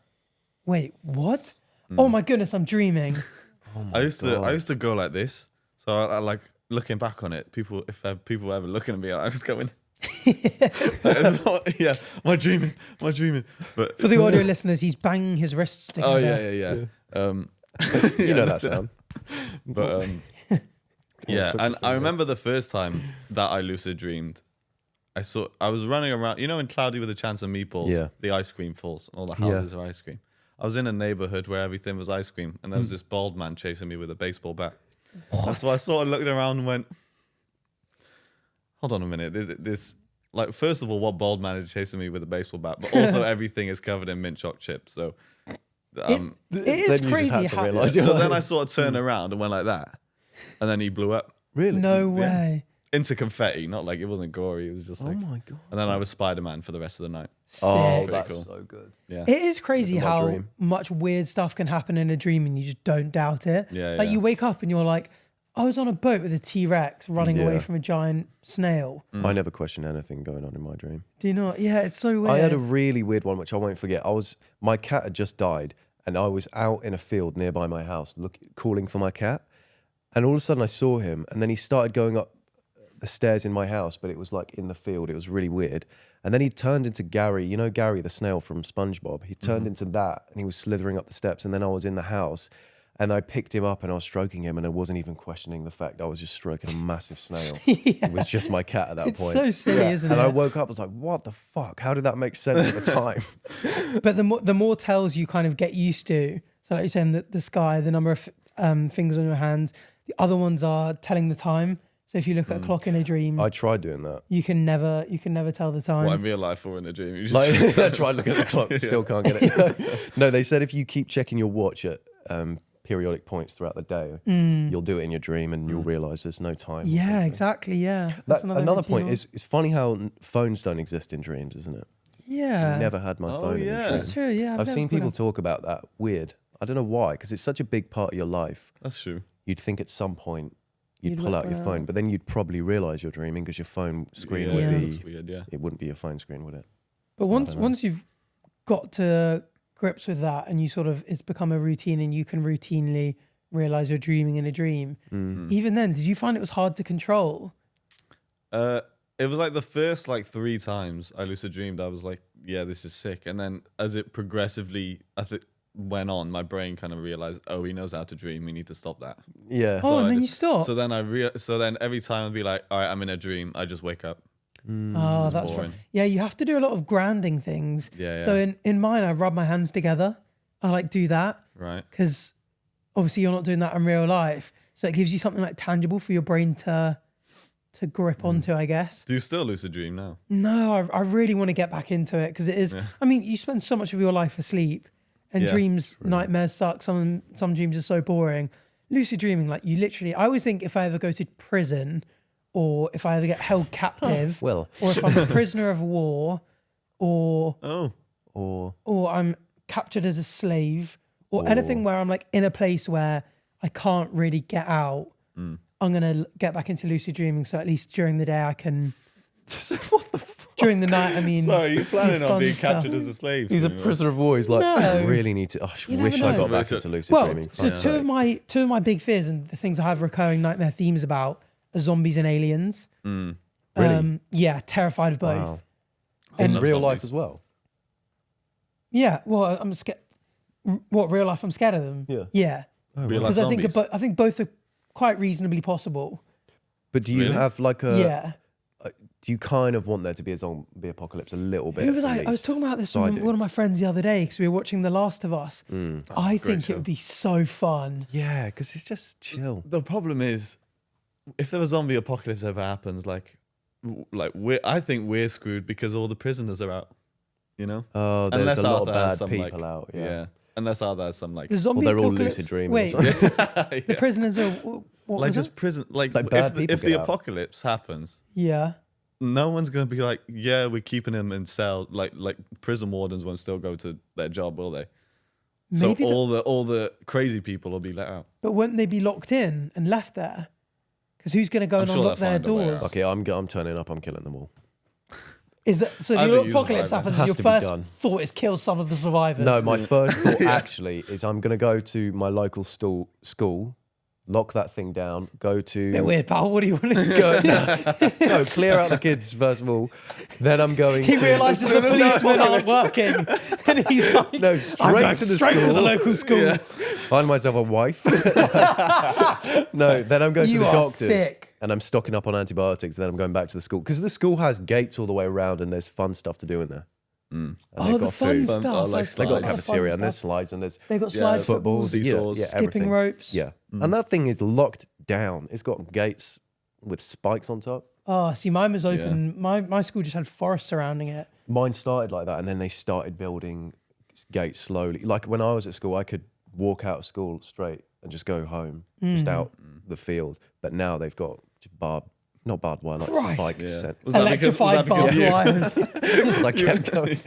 Speaker 1: Wait, what? Oh my goodness, I'm dreaming.
Speaker 3: I used to go like this. So I like looking back on it. People were ever looking at me, I was going, yeah, am I dreaming? But
Speaker 1: For the audio listeners, he's banging his wrists together.
Speaker 3: oh yeah.
Speaker 2: You know that sound.
Speaker 3: But yeah, and I remember the first time that I lucid dreamed. I was running around, in Cloudy with a Chance of Meatballs, the ice cream falls, and all the houses are ice cream. I was in a neighborhood where everything was ice cream, and there was this bald man chasing me with a baseball bat. And so I sort of looked around and went, hold on a minute, this like, first of all, what bald man is chasing me with a baseball bat, but also everything is covered in mint choc chips. So
Speaker 1: it is crazy how.
Speaker 3: so then I sort of turned around and went like that, and then he blew up.
Speaker 2: Really?
Speaker 1: No way.
Speaker 3: Into confetti, not like it wasn't gory. It was just like,
Speaker 2: Oh my God.
Speaker 3: and then I was Spider-Man for the rest of the night.
Speaker 1: Sick.
Speaker 2: Oh,
Speaker 3: Pretty
Speaker 2: that's
Speaker 3: cool.
Speaker 2: so good.
Speaker 3: Yeah,
Speaker 1: It is crazy
Speaker 2: Living my
Speaker 1: how
Speaker 2: dream.
Speaker 1: much weird stuff can happen in a dream and you just don't doubt it.
Speaker 3: Yeah,
Speaker 1: Like
Speaker 3: yeah.
Speaker 1: you wake up and you're like, I was on a boat with a T-Rex running away
Speaker 2: Yeah.
Speaker 1: from a giant snail.
Speaker 2: I never question anything going on in my dream.
Speaker 1: Do you know? Yeah, it's so weird.
Speaker 2: I had a really weird one, which I won't forget. My cat had just died, and I was out in a field nearby my house, calling for my cat, and all of a sudden I saw him, and then he started going up the stairs in my house, but it was like in the field. It was really weird. And then he turned into Gary, Gary the snail from SpongeBob. He turned into that, and he was slithering up the steps, and then I was in the house. And I picked him up and I was stroking him, and I wasn't even questioning the fact I was just stroking a massive snail. It was just my cat at that
Speaker 1: It's
Speaker 2: point.
Speaker 1: so silly, isn't
Speaker 2: and
Speaker 1: it?
Speaker 2: I wook up, I was like, what the fuck? How did that make sense at the time?
Speaker 1: But the more tells you kind of get used to. So like you're saying, the sky, the number of fingers on your hands. The other ones are telling the time. So if you look at a clock in a dream,
Speaker 2: I tried doing that.
Speaker 1: you can never tell the time.
Speaker 3: what, in real life or in a dream? You just
Speaker 2: Like, I tried looking at the clock, still can't get it. No, they said if you keep checking your watch at periodic points throughout the day, you'll do it in your dream and you'll realize there's no time. or
Speaker 1: Yeah,
Speaker 2: something.
Speaker 1: exactly. Yeah. That's
Speaker 2: Another
Speaker 1: routine
Speaker 2: point
Speaker 1: one.
Speaker 2: is, it's funny how phones don't exist in dreams, isn't it?
Speaker 1: Yeah.
Speaker 2: Never had my
Speaker 3: Oh,
Speaker 2: phone in
Speaker 3: yeah.
Speaker 2: a dream.
Speaker 1: That's true. Yeah.
Speaker 2: I've seen people talk about that. Weird. I don't know why, because it's such a big part of your life.
Speaker 3: That's true.
Speaker 2: You'd think at some point you'd
Speaker 1: You'd
Speaker 2: pull
Speaker 1: look
Speaker 2: out your
Speaker 1: around.
Speaker 2: phone, but then you'd probably realize you're dreaming because your phone screen
Speaker 3: Yeah,
Speaker 2: would
Speaker 1: Yeah.
Speaker 2: be.
Speaker 3: That's weird. Yeah.
Speaker 2: It wouldn't be your phone screen, would it?
Speaker 1: But
Speaker 2: So I don't know.
Speaker 1: once you've got to grips with that and you sort of it's become a routine and you can routinely realize you're dreaming in a dream. Even then, did you find it was hard to control?
Speaker 3: It was like the first like 3 times I lucid dreamed, I was like, yeah, this is sick. And then as it progressively went on, my brain kind of realized, oh, he knows how to dream. We need to stop that.
Speaker 2: Yeah.
Speaker 1: Oh, and
Speaker 3: I
Speaker 1: then
Speaker 3: did-
Speaker 1: you stop.
Speaker 3: So then every time I'd be like, all right, I'm in a dream. I just wake up.
Speaker 1: Oh, that's right.
Speaker 3: boring.
Speaker 1: Yeah, you have to do a lot of grounding things.
Speaker 3: Yeah,
Speaker 1: So
Speaker 3: yeah.
Speaker 1: in mine, I rub my hands together. I like do that
Speaker 3: Right.
Speaker 1: because obviously you're not doing that in real life. So it gives you something like tangible for your brain to grip onto, I guess.
Speaker 3: Do you still lucid dream now?
Speaker 1: No, I really want to get back into it because it is.
Speaker 3: Yeah.
Speaker 1: I mean, you spend so much of your life asleep, and
Speaker 3: Yeah,
Speaker 1: dreams, nightmares suck. Some dreams are so boring. Lucid dreaming, like you literally. I always think if I ever go to prison, or if I ever get held captive,
Speaker 2: Well.
Speaker 1: or if I'm a prisoner of war, or
Speaker 2: Or
Speaker 1: I'm captured as a slave, or anything where I'm like in a place where I can't really get out, I'm gonna get back into lucid dreaming. So at least during the day I can. During the night, I mean.
Speaker 3: Sorry, you planning
Speaker 1: do
Speaker 3: on
Speaker 1: fun
Speaker 3: being
Speaker 1: stuff.
Speaker 3: captured as a slave?
Speaker 2: he's a
Speaker 3: soon, or-
Speaker 2: prisoner of war. He's like,
Speaker 1: No.
Speaker 2: I really need to. I
Speaker 1: You never
Speaker 2: wish I
Speaker 1: know.
Speaker 2: got back into lucid
Speaker 1: Well,
Speaker 2: dreaming.
Speaker 1: so
Speaker 2: Fuck
Speaker 1: two
Speaker 2: sake.
Speaker 1: of my big fears and the things I have recurring nightmare themes about are zombies and aliens.
Speaker 2: Really?
Speaker 1: Yeah, terrified of both.
Speaker 2: Wow.
Speaker 1: And
Speaker 2: In
Speaker 3: love
Speaker 2: real
Speaker 3: zombies.
Speaker 2: life as well.
Speaker 1: yeah, well, I'm scared. What real life? I'm scared of them.
Speaker 2: Yeah.
Speaker 1: Yeah,
Speaker 3: Real life
Speaker 1: because
Speaker 3: zombies.
Speaker 1: I think both are quite reasonably possible.
Speaker 2: But do you
Speaker 3: Really?
Speaker 2: have like a?
Speaker 1: Yeah.
Speaker 2: Do you kind of want there to be a zombie apocalypse a little bit?
Speaker 1: Who was
Speaker 2: at
Speaker 1: I? I was
Speaker 2: least?
Speaker 1: talking about this
Speaker 2: So I
Speaker 1: with
Speaker 2: do.
Speaker 1: one of my friends the other day because we were watching The Last of Us. I think
Speaker 3: show.
Speaker 1: it would be so fun.
Speaker 2: Yeah, because it's just chill.
Speaker 3: The problem is, if there a zombie apocalypse ever happens, I think we're screwed because all the prisoners are out. You know,
Speaker 2: Oh, there's
Speaker 3: unless
Speaker 2: a lot of
Speaker 3: Arthur has
Speaker 2: bad
Speaker 3: some
Speaker 2: people
Speaker 3: like,
Speaker 2: out. Yeah.
Speaker 3: Unless Arthur has some like,
Speaker 1: The
Speaker 2: Well,
Speaker 1: zombie
Speaker 2: they're all
Speaker 1: apocalypse.
Speaker 2: lucid dreaming.
Speaker 1: Wait,
Speaker 2: or something.
Speaker 1: the prisoners are what
Speaker 3: like
Speaker 1: was
Speaker 3: just
Speaker 1: it?
Speaker 3: prison, like
Speaker 2: bad people
Speaker 3: if
Speaker 2: get
Speaker 3: the
Speaker 2: out.
Speaker 3: apocalypse happens,
Speaker 1: Yeah.
Speaker 3: no one's gonna be like, yeah, we're keeping him in cell. Like prison wardens won't still go to their job, will they? So
Speaker 1: Maybe
Speaker 3: all the crazy people will be let out.
Speaker 1: But wouldn't they be locked in and left there? Because who's going to go
Speaker 3: I'm
Speaker 1: and
Speaker 3: sure
Speaker 1: unlock
Speaker 3: they'll
Speaker 1: their
Speaker 3: find a way
Speaker 1: doors?
Speaker 3: out.
Speaker 2: Okay, I'm turning up. I'm killing them all.
Speaker 1: Is that so?
Speaker 3: I
Speaker 1: The
Speaker 3: think you
Speaker 1: apocalypse
Speaker 3: survive
Speaker 1: happens.
Speaker 2: Has
Speaker 1: Your
Speaker 2: to be
Speaker 1: first
Speaker 2: done.
Speaker 1: thought is kill some of the survivors.
Speaker 2: No, my first thought actually is I'm gonna go to my local school, lock that thing down, go to
Speaker 1: Bit weird, pal. What do you want to
Speaker 2: go no, clear out the kids first of all. Then I'm going
Speaker 1: He
Speaker 2: to
Speaker 1: realises the policemen aren't working, and he's like,
Speaker 2: no
Speaker 1: "I'm
Speaker 2: straight
Speaker 1: going
Speaker 2: to the
Speaker 1: straight
Speaker 2: school.
Speaker 1: to the local school."
Speaker 2: Find myself a wife. No, then I'm going
Speaker 1: You
Speaker 2: to the
Speaker 1: are
Speaker 2: doctors
Speaker 1: sick.
Speaker 2: and I'm stocking up on antibiotics. Then I'm going back to the school because the school has gates all the way around and there's fun stuff to do in there. And
Speaker 1: Oh,
Speaker 2: they've
Speaker 1: the
Speaker 2: got
Speaker 1: fun
Speaker 2: food.
Speaker 1: stuff.
Speaker 3: like
Speaker 2: They've got
Speaker 3: Slides.
Speaker 2: cafeteria and there's slides and there's
Speaker 1: They got
Speaker 3: Yeah,
Speaker 1: slides,
Speaker 2: footballs,
Speaker 3: seesaws,
Speaker 2: yeah,
Speaker 1: skipping
Speaker 2: everything.
Speaker 1: ropes.
Speaker 2: Yeah, and that thing is locked down. It's got gates with spikes on top.
Speaker 1: Oh, see, mine was open. My school just had forest surrounding it.
Speaker 2: Mine started like that, and then they started building gates slowly. Like when I was at school, I could walk out of school straight and just go home, just out the field. But now they've got not barbed wire, like
Speaker 1: Christ.
Speaker 2: spiked.
Speaker 3: Yeah.
Speaker 2: Scent.
Speaker 3: Was that because-
Speaker 1: Electrified
Speaker 3: was that
Speaker 1: barbed
Speaker 3: because you-
Speaker 1: wires.
Speaker 2: Because I kept going.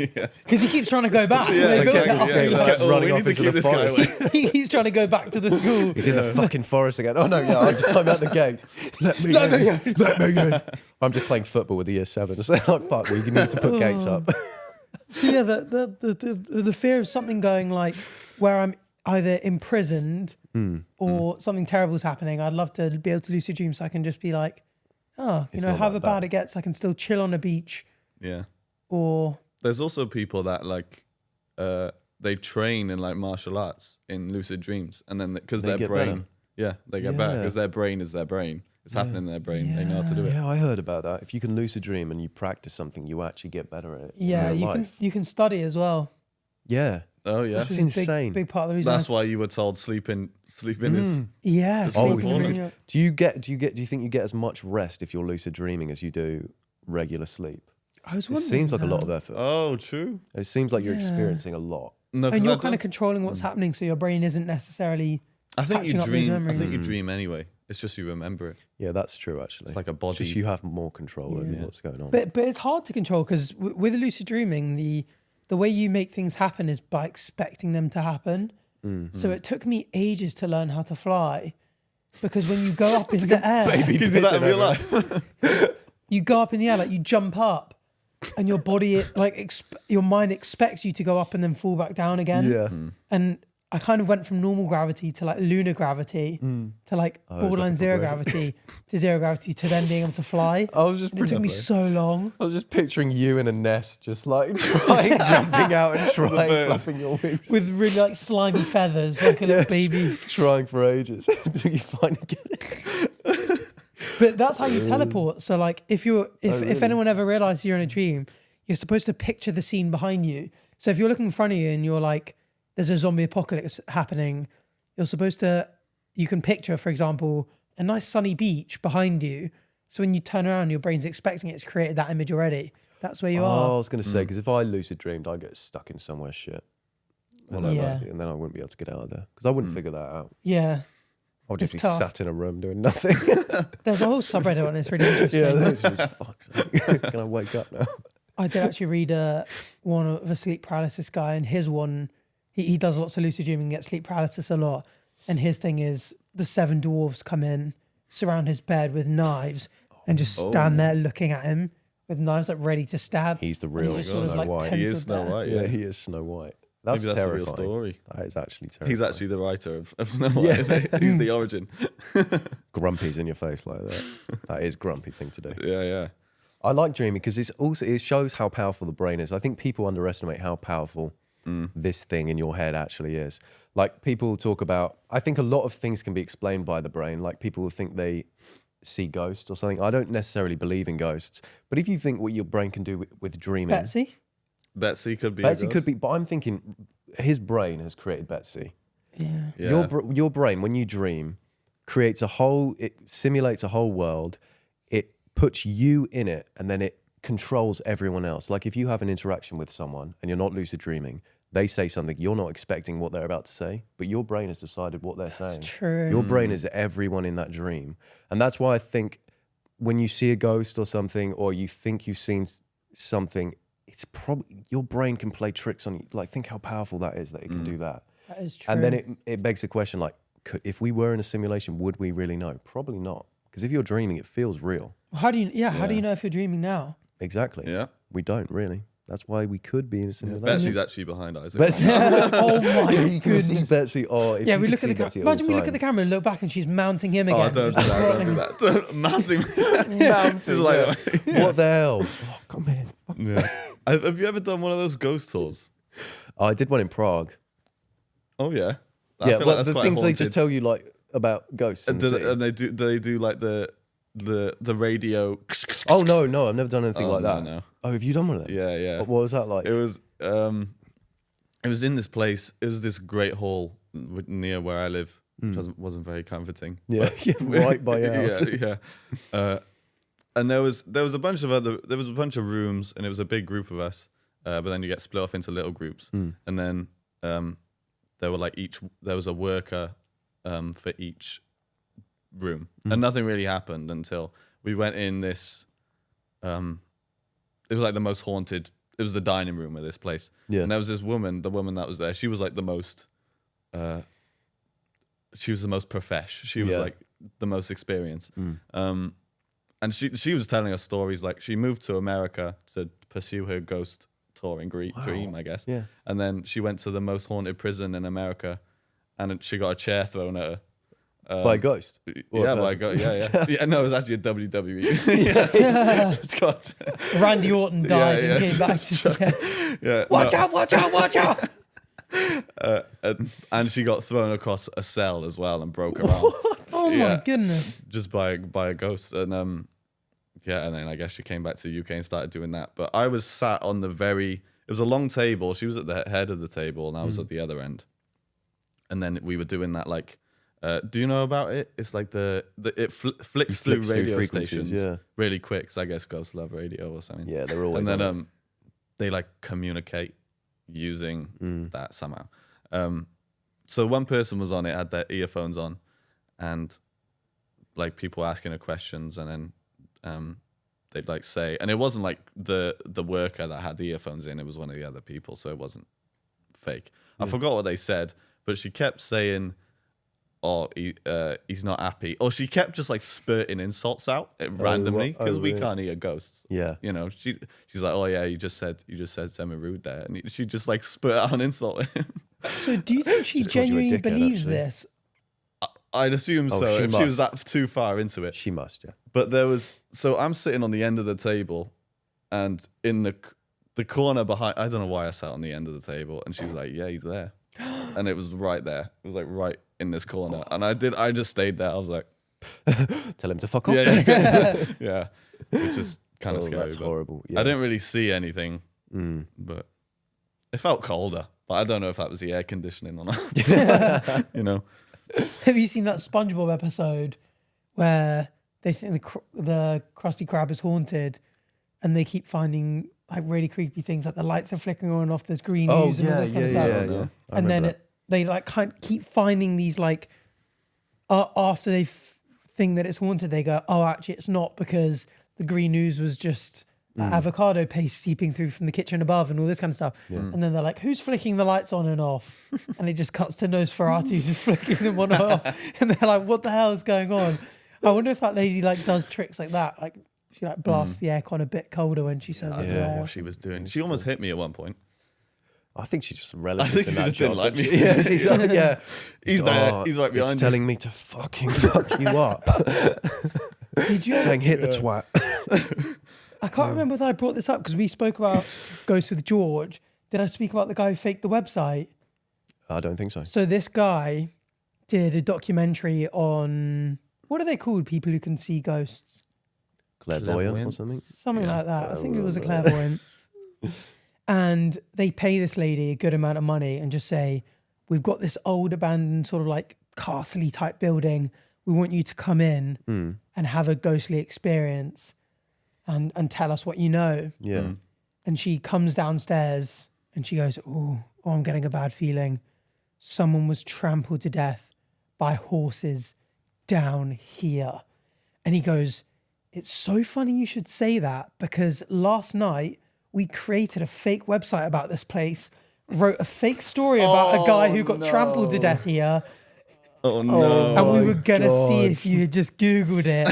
Speaker 1: Because he keeps trying to go back.
Speaker 3: Yeah,
Speaker 1: They
Speaker 3: I
Speaker 1: built
Speaker 3: kept-
Speaker 1: it up.
Speaker 3: yeah,
Speaker 2: Kept
Speaker 3: oh,
Speaker 2: running
Speaker 3: we
Speaker 2: off
Speaker 3: need to
Speaker 2: into
Speaker 3: keep
Speaker 2: the
Speaker 3: this guy
Speaker 2: forest.
Speaker 3: away.
Speaker 1: He's trying to go back to the school.
Speaker 2: He's in the fucking forest again. Oh no, yeah, I'm at the gate. Let me in. Let me in. I'm just playing football with the year 7. So like, fuck, we need to put gates up.
Speaker 1: So yeah, the fear of something going like where I'm either imprisoned or something terrible is happening. I'd love to be able to lucid dream so I can just be like, oh,
Speaker 2: It's
Speaker 1: you know,
Speaker 2: not
Speaker 1: however
Speaker 2: that
Speaker 1: bad
Speaker 2: bad.
Speaker 1: it gets, I can still chill on a beach
Speaker 3: Yeah.
Speaker 1: or
Speaker 3: There's also people that like they train in like martial arts in lucid dreams, and then because
Speaker 2: They
Speaker 3: their
Speaker 2: get
Speaker 3: brain,
Speaker 2: better.
Speaker 3: they get better
Speaker 2: Yeah.
Speaker 3: because their brain is their brain. It's happening in their brain. They know how to do it.
Speaker 2: Yeah, I heard about that. If you can lucid dream and you practice something, you actually get better at it. in
Speaker 1: yeah,
Speaker 2: real life.
Speaker 1: you can study as well.
Speaker 2: Yeah.
Speaker 3: Oh yeah,
Speaker 1: Which is
Speaker 2: That's
Speaker 1: a
Speaker 2: insane.
Speaker 1: Big part of the reason.
Speaker 3: that's why you were told sleeping is.
Speaker 1: Yeah.
Speaker 3: Oh,
Speaker 1: sleeping
Speaker 3: really?
Speaker 1: when you're-
Speaker 2: Do you think you get as much rest if you're lucid dreaming as you do regular sleep?
Speaker 1: I was
Speaker 2: It
Speaker 1: wondering.
Speaker 2: seems like a lot
Speaker 1: that.
Speaker 2: of effort.
Speaker 3: Oh, true.
Speaker 2: It seems like you're
Speaker 1: Yeah.
Speaker 2: experiencing a lot.
Speaker 3: No, 'cause
Speaker 1: And you're
Speaker 3: I
Speaker 1: kind of
Speaker 3: don't-
Speaker 1: controlling what's happening, so your brain isn't necessarily.
Speaker 3: I think you
Speaker 1: catching up those
Speaker 3: dream. I
Speaker 1: memories.
Speaker 3: think you dream anyway. It's just you remember it.
Speaker 2: Yeah, that's true. Actually,
Speaker 3: It's like a
Speaker 2: It's
Speaker 3: body.
Speaker 2: just you have more control over
Speaker 3: Yeah.
Speaker 2: what's going on.
Speaker 1: But it's hard to control because with lucid dreaming, the way you make things happen is by expecting them to happen. So it took me ages to learn how to fly because when you go up in the air,
Speaker 3: You can do that in real life.
Speaker 1: you go up in the air, like you jump up and your body, your mind expects you to go up and then fall back down again.
Speaker 2: Yeah.
Speaker 1: And I kind of went from normal gravity to like lunar gravity to like borderline
Speaker 2: like
Speaker 1: zero gravity to zero gravity to then being able to fly. It took me so long.
Speaker 2: I was just picturing you in a nest, just like jumping out and trying, flapping your wings.
Speaker 1: With really like slimy feathers, like a little baby.
Speaker 2: Trying for ages until you finally get it.
Speaker 1: But that's how you teleport. So like if
Speaker 2: really?
Speaker 1: anyone ever realizes you're in a dream, you're supposed to picture the scene behind you. So if you're looking in front of you and you're like, there's a zombie apocalypse happening, you can picture, for example, a nice sunny beach behind you. So when you turn around, your brain's expecting it. It's created that image already. That's where you are.
Speaker 2: I was going to say, because if I lucid dreamed, I'd get stuck in somewhere shit. And then I wouldn't be able to get out of there. Because I wouldn't figure that out.
Speaker 1: Yeah.
Speaker 2: I'll just be
Speaker 1: tough.
Speaker 2: sat in a room doing nothing.
Speaker 1: There's a whole subreddit on it. It's really interesting.
Speaker 2: Yeah, literally, fuck's sake. Can I wake up now?
Speaker 1: I did actually read one of a sleep paralysis guy, and his one, he does lots of lucid dreaming, gets sleep paralysis a lot. And his thing is the 7 dwarves come in, surround his bed with knives, and just stand there looking at him with knives like ready to stab.
Speaker 2: He's the real
Speaker 3: Snow
Speaker 2: White.
Speaker 3: He is Snow White.
Speaker 2: Yeah, he is Snow White. That's
Speaker 3: Maybe that's
Speaker 2: terrifying.
Speaker 3: the real story.
Speaker 2: That is actually terrifying.
Speaker 3: He's actually the writer of Snow White. He's the origin.
Speaker 2: Grumpy's in your face like that. That is grumpy thing to do.
Speaker 3: Yeah.
Speaker 2: I like dreaming because it shows how powerful the brain is. I think people underestimate how powerful this thing in your head actually is. Like people talk about, I think a lot of things can be explained by the brain. Like people will think they see ghosts or something. I don't necessarily believe in ghosts, but if you think what your brain can do with dreaming,
Speaker 3: Betsy could be.
Speaker 2: Betsy could be, but I'm thinking his brain has created Betsy.
Speaker 1: Yeah.
Speaker 2: Your brain, when you dream, it simulates a whole world. It puts you in it, and then it controls everyone else. Like if you have an interaction with someone and you're not lucid dreaming, they say something, you're not expecting what they're about to say, but your brain has decided what they're saying.
Speaker 1: That's true.
Speaker 2: Your brain is everyone in that dream. And that's why I think when you see a ghost or something, or you think you've seen something, it's probably your brain can play tricks on you. Like think how powerful that is, that it can do that.
Speaker 1: That is true.
Speaker 2: And then it begs the question, like, if we were in a simulation, would we really know? Probably not. Because if you're dreaming, it feels real.
Speaker 1: How do you know if you're dreaming now?
Speaker 2: Exactly.
Speaker 3: Yeah.
Speaker 2: We don't really. That's why we could be in a simulation.
Speaker 3: Betsy's actually behind Isaac.
Speaker 2: Betsy.
Speaker 1: Oh my
Speaker 2: You can see
Speaker 1: goodness.
Speaker 2: Betsy. Oh,
Speaker 1: Yeah, we look at the camera. Imagine we look at the camera and look back and she's mounting him again.
Speaker 3: Oh, don't do that. Don't do that. Mounting. Mounting. Like,
Speaker 2: What the hell? Oh, come in.
Speaker 3: yeah. Have you ever done one of those ghost tours?
Speaker 2: Oh, I did one in Prague.
Speaker 3: Oh yeah. I
Speaker 2: Yeah,
Speaker 3: feel
Speaker 2: well,
Speaker 3: like that's
Speaker 2: the
Speaker 3: quite
Speaker 2: things they
Speaker 3: haunted.
Speaker 2: just tell you like about ghosts.
Speaker 3: And,
Speaker 2: in the city.
Speaker 3: and they do like the radio.
Speaker 2: Oh no, I've never done anything like that.
Speaker 3: No.
Speaker 2: Oh, have you done one of them?
Speaker 3: Yeah.
Speaker 2: What was that like?
Speaker 3: It was in this place. It was this great hall near where I live, which wasn't very comforting.
Speaker 2: Yeah, right by your house.
Speaker 3: Yeah. And there was a bunch of rooms, and it was a big group of us. But then you get split off into little groups, and then there was a worker for each room, and nothing really happened until we went in this. It was like the most haunted. It was the dining room of this place. Yeah. And there was this woman, the woman that was there. She was like the most. She was the most profesh. She was like the most experienced. And she was telling us stories. Like she moved to America to pursue her ghost touring dream, I guess.
Speaker 2: Yeah.
Speaker 3: And then she went to the most haunted prison in America, and she got a chair thrown at her.
Speaker 2: By a ghost?
Speaker 3: Yeah, by a ghost. Yeah. No, it was actually a WWE. It's got
Speaker 1: Randy Orton died and came back to
Speaker 3: yeah.
Speaker 1: Watch out.
Speaker 3: And she got thrown across a cell as well and broke her arm.
Speaker 1: Oh my goodness.
Speaker 3: Just by a ghost. And and then I guess she came back to the UK and started doing that. But I was sat on it was a long table. She was at the head of the table and I was at the other end. And then we were doing that like, do you know about it? It's like it flicks through radio stations really quick. So I guess ghosts love radio or something.
Speaker 2: Yeah, they're always.
Speaker 3: And then they like communicate using that somehow. So one person was on it, had their earphones on, and like people asking her questions, and then they'd like say, and it wasn't like the worker that had the earphones in. It was one of the other people, so it wasn't fake. I forgot what they said, but she kept saying, or he's not happy. Or she kept just like spurting insults out randomly because we can't hear ghosts.
Speaker 2: Yeah.
Speaker 3: You know, she's like, oh yeah, you just said something rude there, and she just like spurt out an insult at him.
Speaker 1: So do you think she
Speaker 2: Just called you a
Speaker 1: genuinely
Speaker 2: dickhead,
Speaker 1: believes
Speaker 2: actually.
Speaker 1: this?
Speaker 3: I'd assume so.
Speaker 2: she
Speaker 3: If she was
Speaker 2: must.
Speaker 3: that too far into it.
Speaker 2: She must, yeah.
Speaker 3: But so I'm sitting on the end of the table, and in the corner behind, I don't know why I sat on the end of the table, and she was like, yeah, he's there. And it was right there. It was like right in this corner. And I just stayed there. I was like,
Speaker 2: Tell him to fuck off.
Speaker 3: yeah, yeah. Which is kind of scary.
Speaker 2: That's
Speaker 3: but
Speaker 2: horrible. Yeah.
Speaker 3: I didn't really see anything, but it felt colder. But I don't know if that was the air conditioning or not. You know?
Speaker 1: Have you seen that SpongeBob episode where they think the Krusty Krab is haunted, and they keep finding like really creepy things, like the lights are flickering on and off, there's green ooze and all this kind of stuff.
Speaker 2: Yeah.
Speaker 1: And then they like keep finding these like after they think that it's haunted, they go, oh, actually it's not, because the green ooze was just avocado paste seeping through from the kitchen above and all this kind of stuff. And then they're like, who's flicking the lights on and off? And it just cuts to Nosferatu just flicking them on and off. And they're like, what the hell is going on? I wonder if that lady like does tricks like that. Like she like blasts the aircon a bit colder when she says
Speaker 3: I
Speaker 1: it.
Speaker 3: don't know what she was doing. She almost hit me at one point.
Speaker 2: I think she just
Speaker 3: I
Speaker 2: relishes
Speaker 3: think
Speaker 2: in
Speaker 3: she
Speaker 2: that
Speaker 3: just
Speaker 2: job.
Speaker 3: didn't like me.
Speaker 2: Yeah, she's like, yeah.
Speaker 3: He's there. He's right behind
Speaker 2: It's
Speaker 3: you.
Speaker 2: telling me to fucking fuck you up.
Speaker 1: Did you?
Speaker 2: Saying hit the twat.
Speaker 1: I can't remember whether I brought this up because we spoke about Ghosts with George. Did I speak about the guy who faked the website?
Speaker 2: I don't think so.
Speaker 1: So this guy did a documentary on, what are they called? People who can see ghosts.
Speaker 2: Clairvoyant or something.
Speaker 1: Something like that. I think it was a clairvoyant. And they pay this lady a good amount of money and just say, we've got this old abandoned sort of like castle-y type building. We want you to come in and have a ghostly experience and tell us what you know.
Speaker 2: Yeah.
Speaker 1: And she comes downstairs and she goes, oh, I'm getting a bad feeling. Someone was trampled to death by horses down here. And he goes, it's so funny you should say that, because last night we created a fake website about this place, wrote a fake story about a guy who got trampled to death here.
Speaker 3: Oh no.
Speaker 1: And we were going to see if you had just Googled it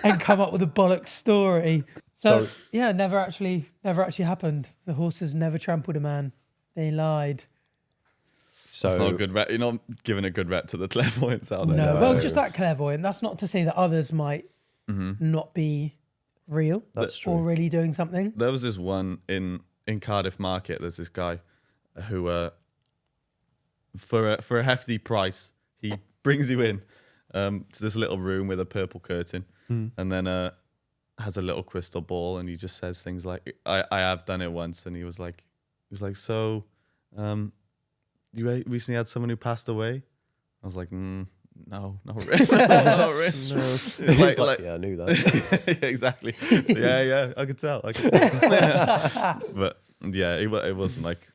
Speaker 1: and come up with a bollocks story. So yeah, never actually happened. The horses never trampled a man. They lied.
Speaker 2: So
Speaker 3: It's not a good rep. You're not giving a good rep to the clairvoyants out there.
Speaker 1: No, well, just that clairvoyant. That's not to say that others might not be real.
Speaker 2: That's true.
Speaker 1: Or really doing something.
Speaker 3: There was this one in Cardiff Market. There's this guy who, for a hefty price, he brings you in to this little room with a purple curtain, and then has a little crystal ball, and he just says things like, "I have done it once," and he was like, "So, you recently had someone who passed away?" I was like, "No, not really." Not really. Like,
Speaker 2: yeah, I knew that.
Speaker 3: yeah, exactly. Yeah, I could tell. But yeah, it wasn't like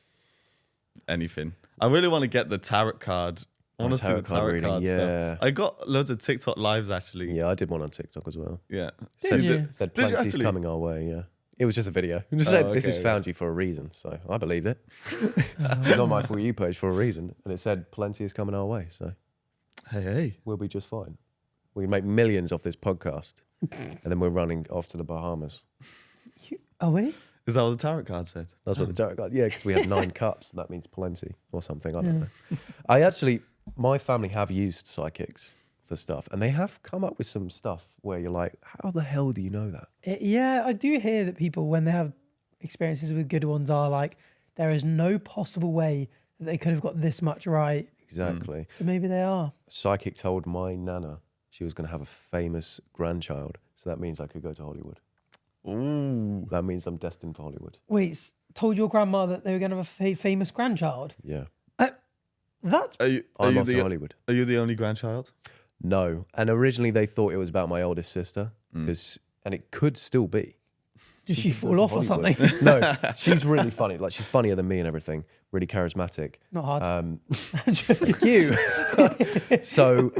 Speaker 3: anything. I really want to get the tarot card. I want to see the tarot card stuff. I got loads of TikTok lives actually.
Speaker 2: Yeah, I did one on TikTok as well.
Speaker 3: Yeah.
Speaker 1: Did you?
Speaker 2: Said
Speaker 3: Did you
Speaker 2: plenty's
Speaker 3: actually?
Speaker 2: coming our way, yeah. It was just a video. It just said, this
Speaker 3: okay,
Speaker 2: has found you for a reason. So I believed it. It was on my For You page for a reason. And it said plenty is coming our way. So
Speaker 3: Hey.
Speaker 2: we'll be just fine. We can make millions off this podcast. And then we're running off to the Bahamas.
Speaker 1: Are we?
Speaker 3: Is that what the tarot card said?
Speaker 2: That's what the tarot card. Yeah, because we have 9 cups. And that means plenty or something. I don't know. My family have used psychics for stuff. And they have come up with some stuff where you're like, how the hell do you know that?
Speaker 1: Yeah, I do hear that people, when they have experiences with good ones, are like, there is no possible way that they could have got this much right.
Speaker 2: Exactly.
Speaker 1: So maybe they are.
Speaker 2: A psychic told my nana she was going to have a famous grandchild. So that means I could go to Hollywood.
Speaker 3: Ooh.
Speaker 2: That means I'm destined for Hollywood.
Speaker 1: Wait, told your grandma that they were going to have a famous grandchild?
Speaker 2: Yeah.
Speaker 1: That's...
Speaker 2: I'm off to Hollywood.
Speaker 3: Are you the only grandchild?
Speaker 2: No. And originally they thought it was about my oldest sister. And it could still be.
Speaker 1: Did she fall off or something?
Speaker 2: No, she's really funny. Like, she's funnier than me and everything. Really charismatic.
Speaker 1: Not hard.
Speaker 2: You. So,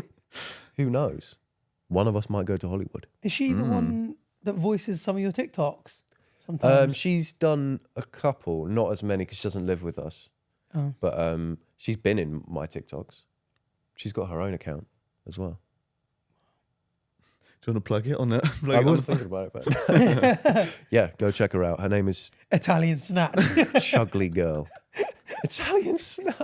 Speaker 2: who knows? One of us might go to Hollywood.
Speaker 1: Is she the one that voices some of your TikToks? Sometimes.
Speaker 2: She's done a couple, not as many because she doesn't live with us.
Speaker 1: Oh.
Speaker 2: But she's been in my TikToks. She's got her own account. as well.
Speaker 3: Do you want to plug it on it?
Speaker 2: I was thinking about it, but yeah, go check her out. Her name is
Speaker 1: Italian Snatch.
Speaker 2: Chugly Girl. Italian Snatch.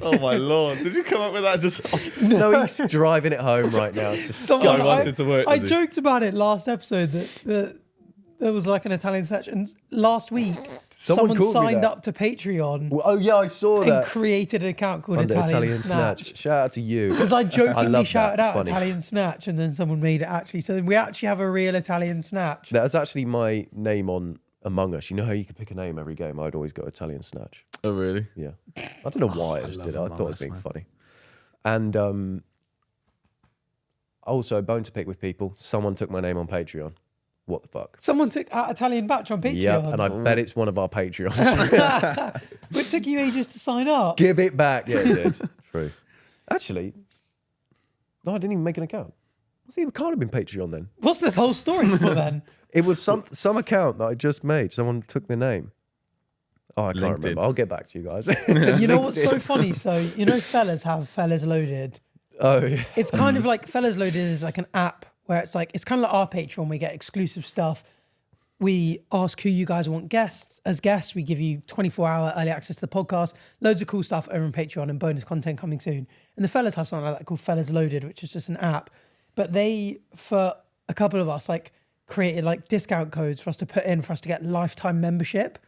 Speaker 3: Oh my lord! Did you come up with that? Just
Speaker 2: No, he's driving it home right now. It's
Speaker 3: Guy wants it to work.
Speaker 1: I
Speaker 3: does he?
Speaker 1: joked about it last episode that there was like an Italian Snatch, and last week someone
Speaker 2: called me
Speaker 1: signed
Speaker 2: that.
Speaker 1: up to Patreon
Speaker 2: Oh yeah, I saw
Speaker 1: and
Speaker 2: that.
Speaker 1: created an account called
Speaker 2: Under
Speaker 1: Italian Snatch.
Speaker 2: Shout out to you.
Speaker 1: Because I jokingly
Speaker 2: love
Speaker 1: shouted
Speaker 2: that.
Speaker 1: out
Speaker 2: It's funny.
Speaker 1: Italian Snatch, and then someone made it actually. So we actually have a real Italian Snatch.
Speaker 2: That was actually my name on Among Us. You know how you could pick a name every game? I'd always go Italian Snatch.
Speaker 3: Oh really?
Speaker 2: Yeah. I don't know why I just did it. I
Speaker 3: Among
Speaker 2: thought it was
Speaker 3: Us,
Speaker 2: being
Speaker 3: man.
Speaker 2: funny. And also, bone to pick with people. Someone took my name on Patreon. What the fuck?
Speaker 1: Someone took out ItalianBach on Patreon.
Speaker 2: Yep, and I bet it's one of our Patreons.
Speaker 1: But it took you ages to sign up.
Speaker 2: Give it back. Yeah, it did. True. Actually, no, I didn't even make an account. It can't have been Patreon then.
Speaker 1: What's this whole story for then?
Speaker 2: It was some account that I just made. Someone took the name. Oh, I can't
Speaker 3: LinkedIn.
Speaker 2: remember. I'll get back to you guys.
Speaker 1: You know what's so funny? So, you know, Fellas have Fellas Loaded.
Speaker 2: Oh, yeah.
Speaker 1: It's kind of like Fellas Loaded is like an app where it's like, it's kind of like our Patreon. We get exclusive stuff. We ask who you guys want as guests. We give you 24-hour early access to the podcast. Loads of cool stuff over on Patreon and bonus content coming soon. And the Fellas have something like that called Fellas Loaded, which is just an app. But they, for a couple of us, like created like discount codes for us to put in for us to get lifetime membership.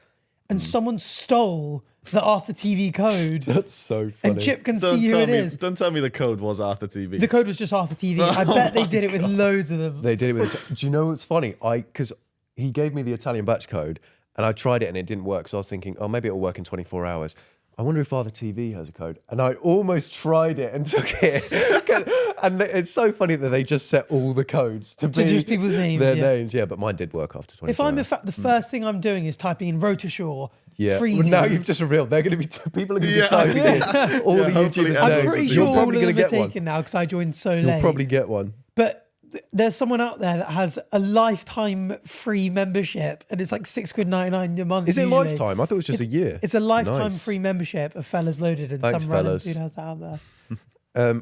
Speaker 1: And someone stole the arthurtv code.
Speaker 2: That's so funny.
Speaker 1: And Chip can see who it is.
Speaker 3: Don't tell me the code was arthurtv.
Speaker 1: The code was just arthurtv. I bet they did it with loads of them.
Speaker 2: They did it with. Do you know what's funny? Because he gave me the Italian batch code, and I tried it and it didn't work. So I was thinking, oh, maybe it'll work in 24 hours. I wonder if arthurtv has a code. And I almost tried it and took it. And it's so funny that they just set all the codes to be
Speaker 1: just people's names,
Speaker 2: their
Speaker 1: yeah.
Speaker 2: names. Yeah, but mine did work after 24
Speaker 1: If I'm
Speaker 2: hours.
Speaker 1: the first thing I'm doing is typing in Rotorshore,
Speaker 2: Yeah.
Speaker 1: freezing.
Speaker 2: Well, now you've just revealed they're going to be people are going to be
Speaker 3: Yeah.
Speaker 2: typing in all the
Speaker 3: hopefully
Speaker 2: YouTubers'
Speaker 1: I'm
Speaker 2: names.
Speaker 1: pretty
Speaker 2: You're
Speaker 1: sure all
Speaker 2: probably
Speaker 1: of
Speaker 2: going
Speaker 1: them
Speaker 2: to
Speaker 1: are
Speaker 2: get one.
Speaker 1: taken now because I joined so
Speaker 2: You'll
Speaker 1: late.
Speaker 2: probably get one.
Speaker 1: But there's someone out there that has a lifetime free membership, and it's like £6.99 a month.
Speaker 2: Is it
Speaker 1: usually.
Speaker 2: lifetime? I thought it was just a year.
Speaker 1: It's a lifetime
Speaker 2: Nice.
Speaker 1: free membership of Fellas Loaded, and
Speaker 2: Thanks,
Speaker 1: some random
Speaker 2: fellas.
Speaker 1: dude has that out there.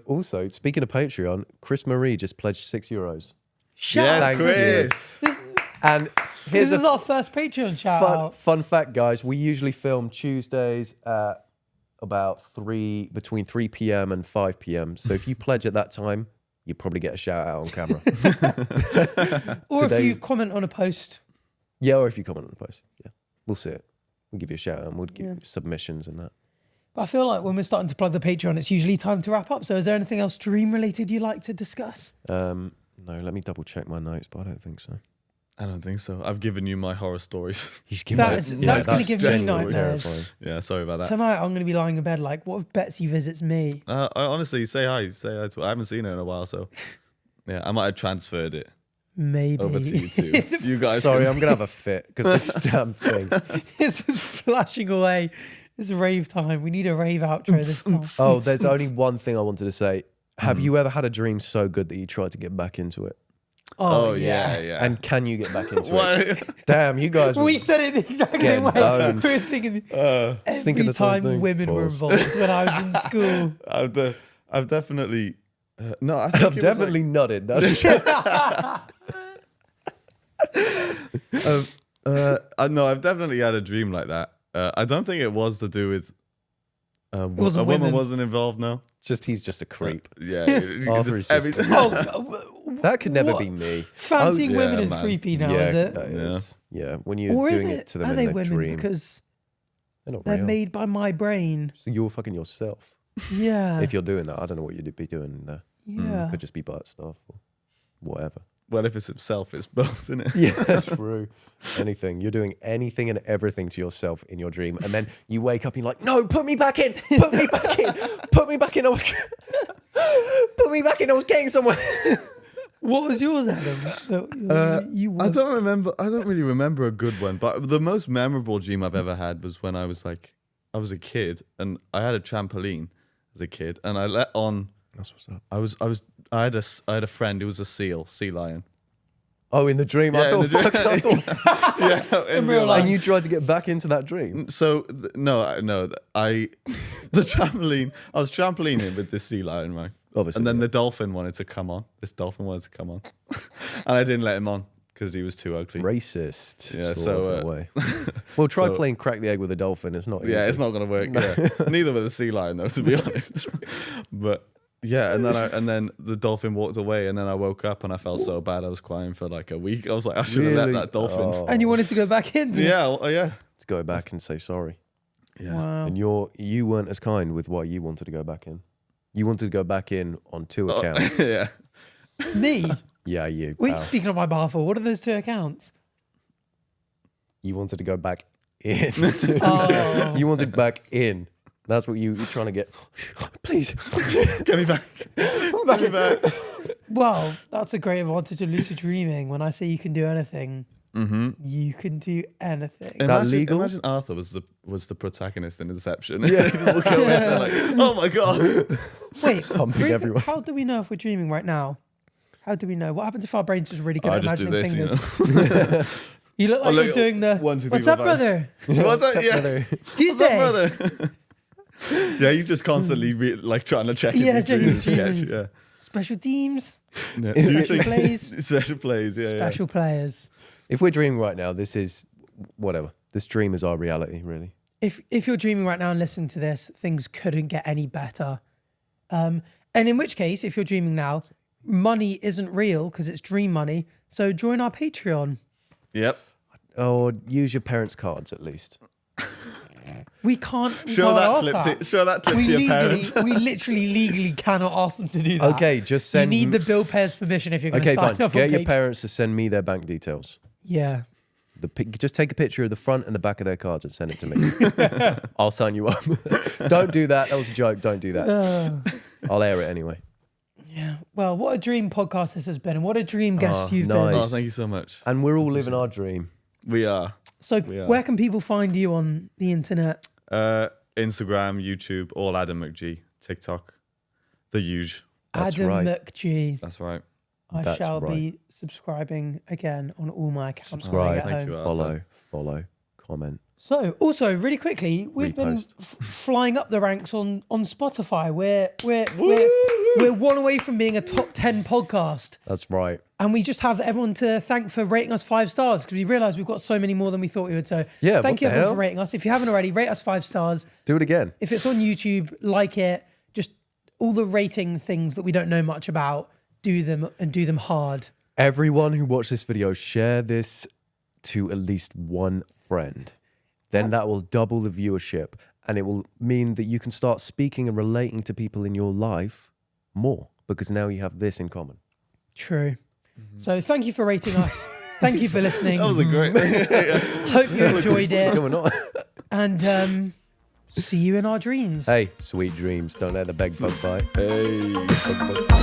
Speaker 2: Also, speaking of Patreon, Chris Marie just pledged €6.
Speaker 1: Shout out
Speaker 3: Yes,
Speaker 1: to
Speaker 3: Chris.
Speaker 2: And here's
Speaker 1: This is
Speaker 2: a
Speaker 1: our first Patreon shout out.
Speaker 2: fun fact, guys. We usually film Tuesdays at about between 3 p.m. and 5 p.m. So if you pledge at that time, you probably get a shout out on camera.
Speaker 1: Or if
Speaker 2: today-
Speaker 1: you comment on a post.
Speaker 2: Yeah, or if you comment on the post. Yeah, we'll see it. We'll give you a shout out and we'll give you submissions and that.
Speaker 1: But I feel like when we're starting to plug the Patreon, it's usually time to wrap up. So is there anything else dream related you'd like to discuss?
Speaker 2: No, let me double check my notes, but I don't think so.
Speaker 3: I don't think so. I've given you my horror stories.
Speaker 2: He's
Speaker 1: That's gonna give me nightmares.
Speaker 3: Yeah, sorry about that.
Speaker 1: Tonight I'm going to be lying in bed like, what if Betsy visits me?
Speaker 3: I honestly, say hi. Say hi to her. I haven't seen her in a while, so yeah, I might have transferred it
Speaker 1: Maybe.
Speaker 3: over to you two. You guys.
Speaker 2: Sorry,
Speaker 3: can-
Speaker 2: I'm gonna have a fit because this damn thing.
Speaker 1: It's just flashing away. It's rave time. We need a rave outro this time.
Speaker 2: Oh, there's only one thing I wanted to say. Have you ever had a dream so good that you tried to get back into it?
Speaker 3: Oh yeah.
Speaker 2: And can you get back into
Speaker 3: Why?
Speaker 2: it? Damn, you guys.
Speaker 1: We said it the exact same way.
Speaker 2: owned.
Speaker 1: We were thinking
Speaker 2: Just thinking
Speaker 1: every
Speaker 2: the same
Speaker 1: time
Speaker 2: thing.
Speaker 1: women were
Speaker 2: Pause.
Speaker 1: involved when I was in school.
Speaker 3: I've definitely. No, I think
Speaker 2: I've
Speaker 3: it was
Speaker 2: definitely nutted. That's
Speaker 3: no, I've definitely had a dream like that. I don't think it was to do with a
Speaker 1: wasn't
Speaker 3: woman
Speaker 1: women.
Speaker 3: wasn't involved. No.
Speaker 2: he's just a creep.
Speaker 3: Yeah,
Speaker 2: Arthur is
Speaker 3: just
Speaker 2: just
Speaker 3: everything.
Speaker 2: That could never
Speaker 1: What?
Speaker 2: be me.
Speaker 1: Fancying
Speaker 3: yeah,
Speaker 1: women is
Speaker 3: man.
Speaker 1: creepy now,
Speaker 2: yeah,
Speaker 1: is it?
Speaker 2: that is. Yeah, when you're
Speaker 1: Or is
Speaker 2: doing
Speaker 1: it?
Speaker 2: it to them
Speaker 1: Are
Speaker 2: in
Speaker 1: they
Speaker 2: their
Speaker 1: women
Speaker 2: dream,
Speaker 1: because
Speaker 2: they're not
Speaker 1: they're
Speaker 2: real.
Speaker 1: made by my brain?
Speaker 2: So you're fucking yourself.
Speaker 1: Yeah.
Speaker 2: If you're doing that, I don't know what you'd be doing there.
Speaker 1: yeah.
Speaker 2: Could just be butt stuff or whatever.
Speaker 3: Well, if it's himself, it's both, isn't it?
Speaker 2: Yeah, that's true. Anything. You're doing anything and everything to yourself in your dream. And then you wake up and you're like, no, put me back in. Put me back in. Put me back in. Put me back in. I was getting somewhere.
Speaker 1: What was yours, Adam? You
Speaker 3: I
Speaker 1: were-
Speaker 3: don't remember. I don't really remember a good one, but the most memorable dream I've ever had was when I was a kid, and I had a trampoline as a kid, and I let on.
Speaker 2: That's what's up.
Speaker 3: I had a friend who was a sea lion.
Speaker 2: Oh, in the dream. I
Speaker 3: Yeah, in
Speaker 2: thought,
Speaker 3: the
Speaker 2: fuck,
Speaker 3: dream.
Speaker 2: I thought.
Speaker 3: Yeah, in
Speaker 1: real life.
Speaker 2: And you tried to get back into that dream.
Speaker 3: So the trampoline. I was trampolining with this sea lion, right?
Speaker 2: Obviously.
Speaker 3: And then the dolphin wanted to come on. This dolphin wanted to come on. And I didn't let him on because he was too ugly.
Speaker 2: Racist.
Speaker 3: Yeah,
Speaker 2: sort of way. Well, try playing crack the egg with a dolphin. It's not easy.
Speaker 3: Yeah, it's not going to work. Yeah. Neither with a sea lion, though, to be honest. But yeah, and then the dolphin walked away, and then I woke up and I felt so bad. I was crying for like a week. I was like, I should have let that dolphin.
Speaker 2: Oh.
Speaker 1: And you wanted to go back in?
Speaker 3: Yeah, yeah.
Speaker 2: Let's go back and say sorry.
Speaker 3: Yeah.
Speaker 1: Wow.
Speaker 2: And you weren't as kind with why you wanted to go back in. You wanted to go back in on 2 accounts.
Speaker 3: Yeah.
Speaker 1: Me?
Speaker 2: Yeah, you.
Speaker 1: Wait,
Speaker 2: pal.
Speaker 1: speaking on my behalf, what are those 2 accounts?
Speaker 2: You wanted to go back in.
Speaker 1: Oh.
Speaker 2: You wanted back in. That's what you were trying to get. Please.
Speaker 3: Get me back. Get me back.
Speaker 1: Well, that's a great advantage of lucid dreaming. When I say you can do anything, you can do anything.
Speaker 3: Imagine Arthur was the protagonist in Inception. Yeah. People go in there like, oh my God.
Speaker 1: Wait,
Speaker 2: Pumping everyone.
Speaker 1: how do we know if we're dreaming right now? How do we know? What happens if our brain's just really good
Speaker 3: I
Speaker 1: at
Speaker 3: just do
Speaker 1: imagining
Speaker 3: this,
Speaker 1: fingers? You look like you're doing the,
Speaker 3: 1, 2, 3,
Speaker 1: what's
Speaker 3: 4,
Speaker 1: up,
Speaker 3: 5.
Speaker 1: brother?
Speaker 3: What's that? Yeah.
Speaker 2: Brother.
Speaker 1: Tuesday.
Speaker 3: What's up, brother? Yeah, he's just constantly trying to check
Speaker 1: Yeah,
Speaker 3: if he's
Speaker 1: checking
Speaker 3: dreaming
Speaker 1: his dreaming.
Speaker 3: sketch. Yeah.
Speaker 1: Special teams,
Speaker 3: Yeah. Do you
Speaker 1: special
Speaker 3: think
Speaker 1: plays,
Speaker 3: special plays? Yeah.
Speaker 1: special players.
Speaker 2: If we're dreaming right now, this is whatever. This dream is our reality, really.
Speaker 1: If you're dreaming right now and listening to this, things couldn't get any better. And in which case, if you're dreaming now, money isn't real because it's dream money. So join our Patreon.
Speaker 3: Yep.
Speaker 2: Or use your parents' cards at least.
Speaker 1: We can't
Speaker 3: Show
Speaker 1: ask
Speaker 3: that clip.
Speaker 1: that.
Speaker 3: Show that clip to your parents.
Speaker 1: We literally legally cannot ask them to do that.
Speaker 2: Okay, just send.
Speaker 1: You need the bill payer's permission if you're going to
Speaker 2: Okay,
Speaker 1: sign
Speaker 2: fine.
Speaker 1: up
Speaker 2: Get
Speaker 1: on
Speaker 2: your
Speaker 1: Patreon.
Speaker 2: parents to send me their bank details.
Speaker 1: Yeah.
Speaker 2: Just take a picture of the front and the back of their cards and send it to me. I'll sign you up. Don't do that. That was a joke. Don't do that. I'll air it anyway.
Speaker 1: Yeah. Well, what a dream podcast this has been, and what a dream guest you've
Speaker 2: nice.
Speaker 1: been.
Speaker 3: Oh, thank you so much.
Speaker 2: And we're all living our dream.
Speaker 3: We are.
Speaker 1: So,
Speaker 3: We are.
Speaker 1: where can people find you on the internet?
Speaker 3: Instagram, YouTube, all Adam McG, TikTok, the huge.
Speaker 2: That's
Speaker 1: Adam
Speaker 2: right.
Speaker 1: McG.
Speaker 3: That's right.
Speaker 1: I
Speaker 2: That's
Speaker 1: shall
Speaker 2: right.
Speaker 1: be subscribing again on all my accounts when I
Speaker 2: Subscribe.
Speaker 1: get
Speaker 3: Thank
Speaker 1: home.
Speaker 3: you, Arthur.
Speaker 2: Follow, comment.
Speaker 1: So, also really quickly, we've been
Speaker 2: Repost.
Speaker 1: flying up the ranks on Spotify. We're one away from being a top 10 podcast,
Speaker 2: That's right.
Speaker 1: and we just have everyone to thank for rating us 5 stars because we realised we've got so many more than we thought we would. So,
Speaker 2: Yeah,
Speaker 1: thank
Speaker 2: what
Speaker 1: you
Speaker 2: the
Speaker 1: everyone
Speaker 2: hell?
Speaker 1: for rating us. If you haven't already, rate us 5 stars.
Speaker 2: Do it again.
Speaker 1: If it's on YouTube, like it. Just all the rating things that we don't know much about, do them and do them hard.
Speaker 2: Everyone who watched this video, share this to at least one friend. Then that will double the viewership, and it will mean that you can start speaking and relating to people in your life more because now you have this in common.
Speaker 1: True. So thank you for rating us. Thank you for listening.
Speaker 3: That was a great.
Speaker 1: Hope you enjoyed
Speaker 2: What's
Speaker 1: it.
Speaker 2: going on?
Speaker 1: And see you in our dreams.
Speaker 2: Hey, sweet dreams. Don't let the beg bug bite.
Speaker 3: Hey.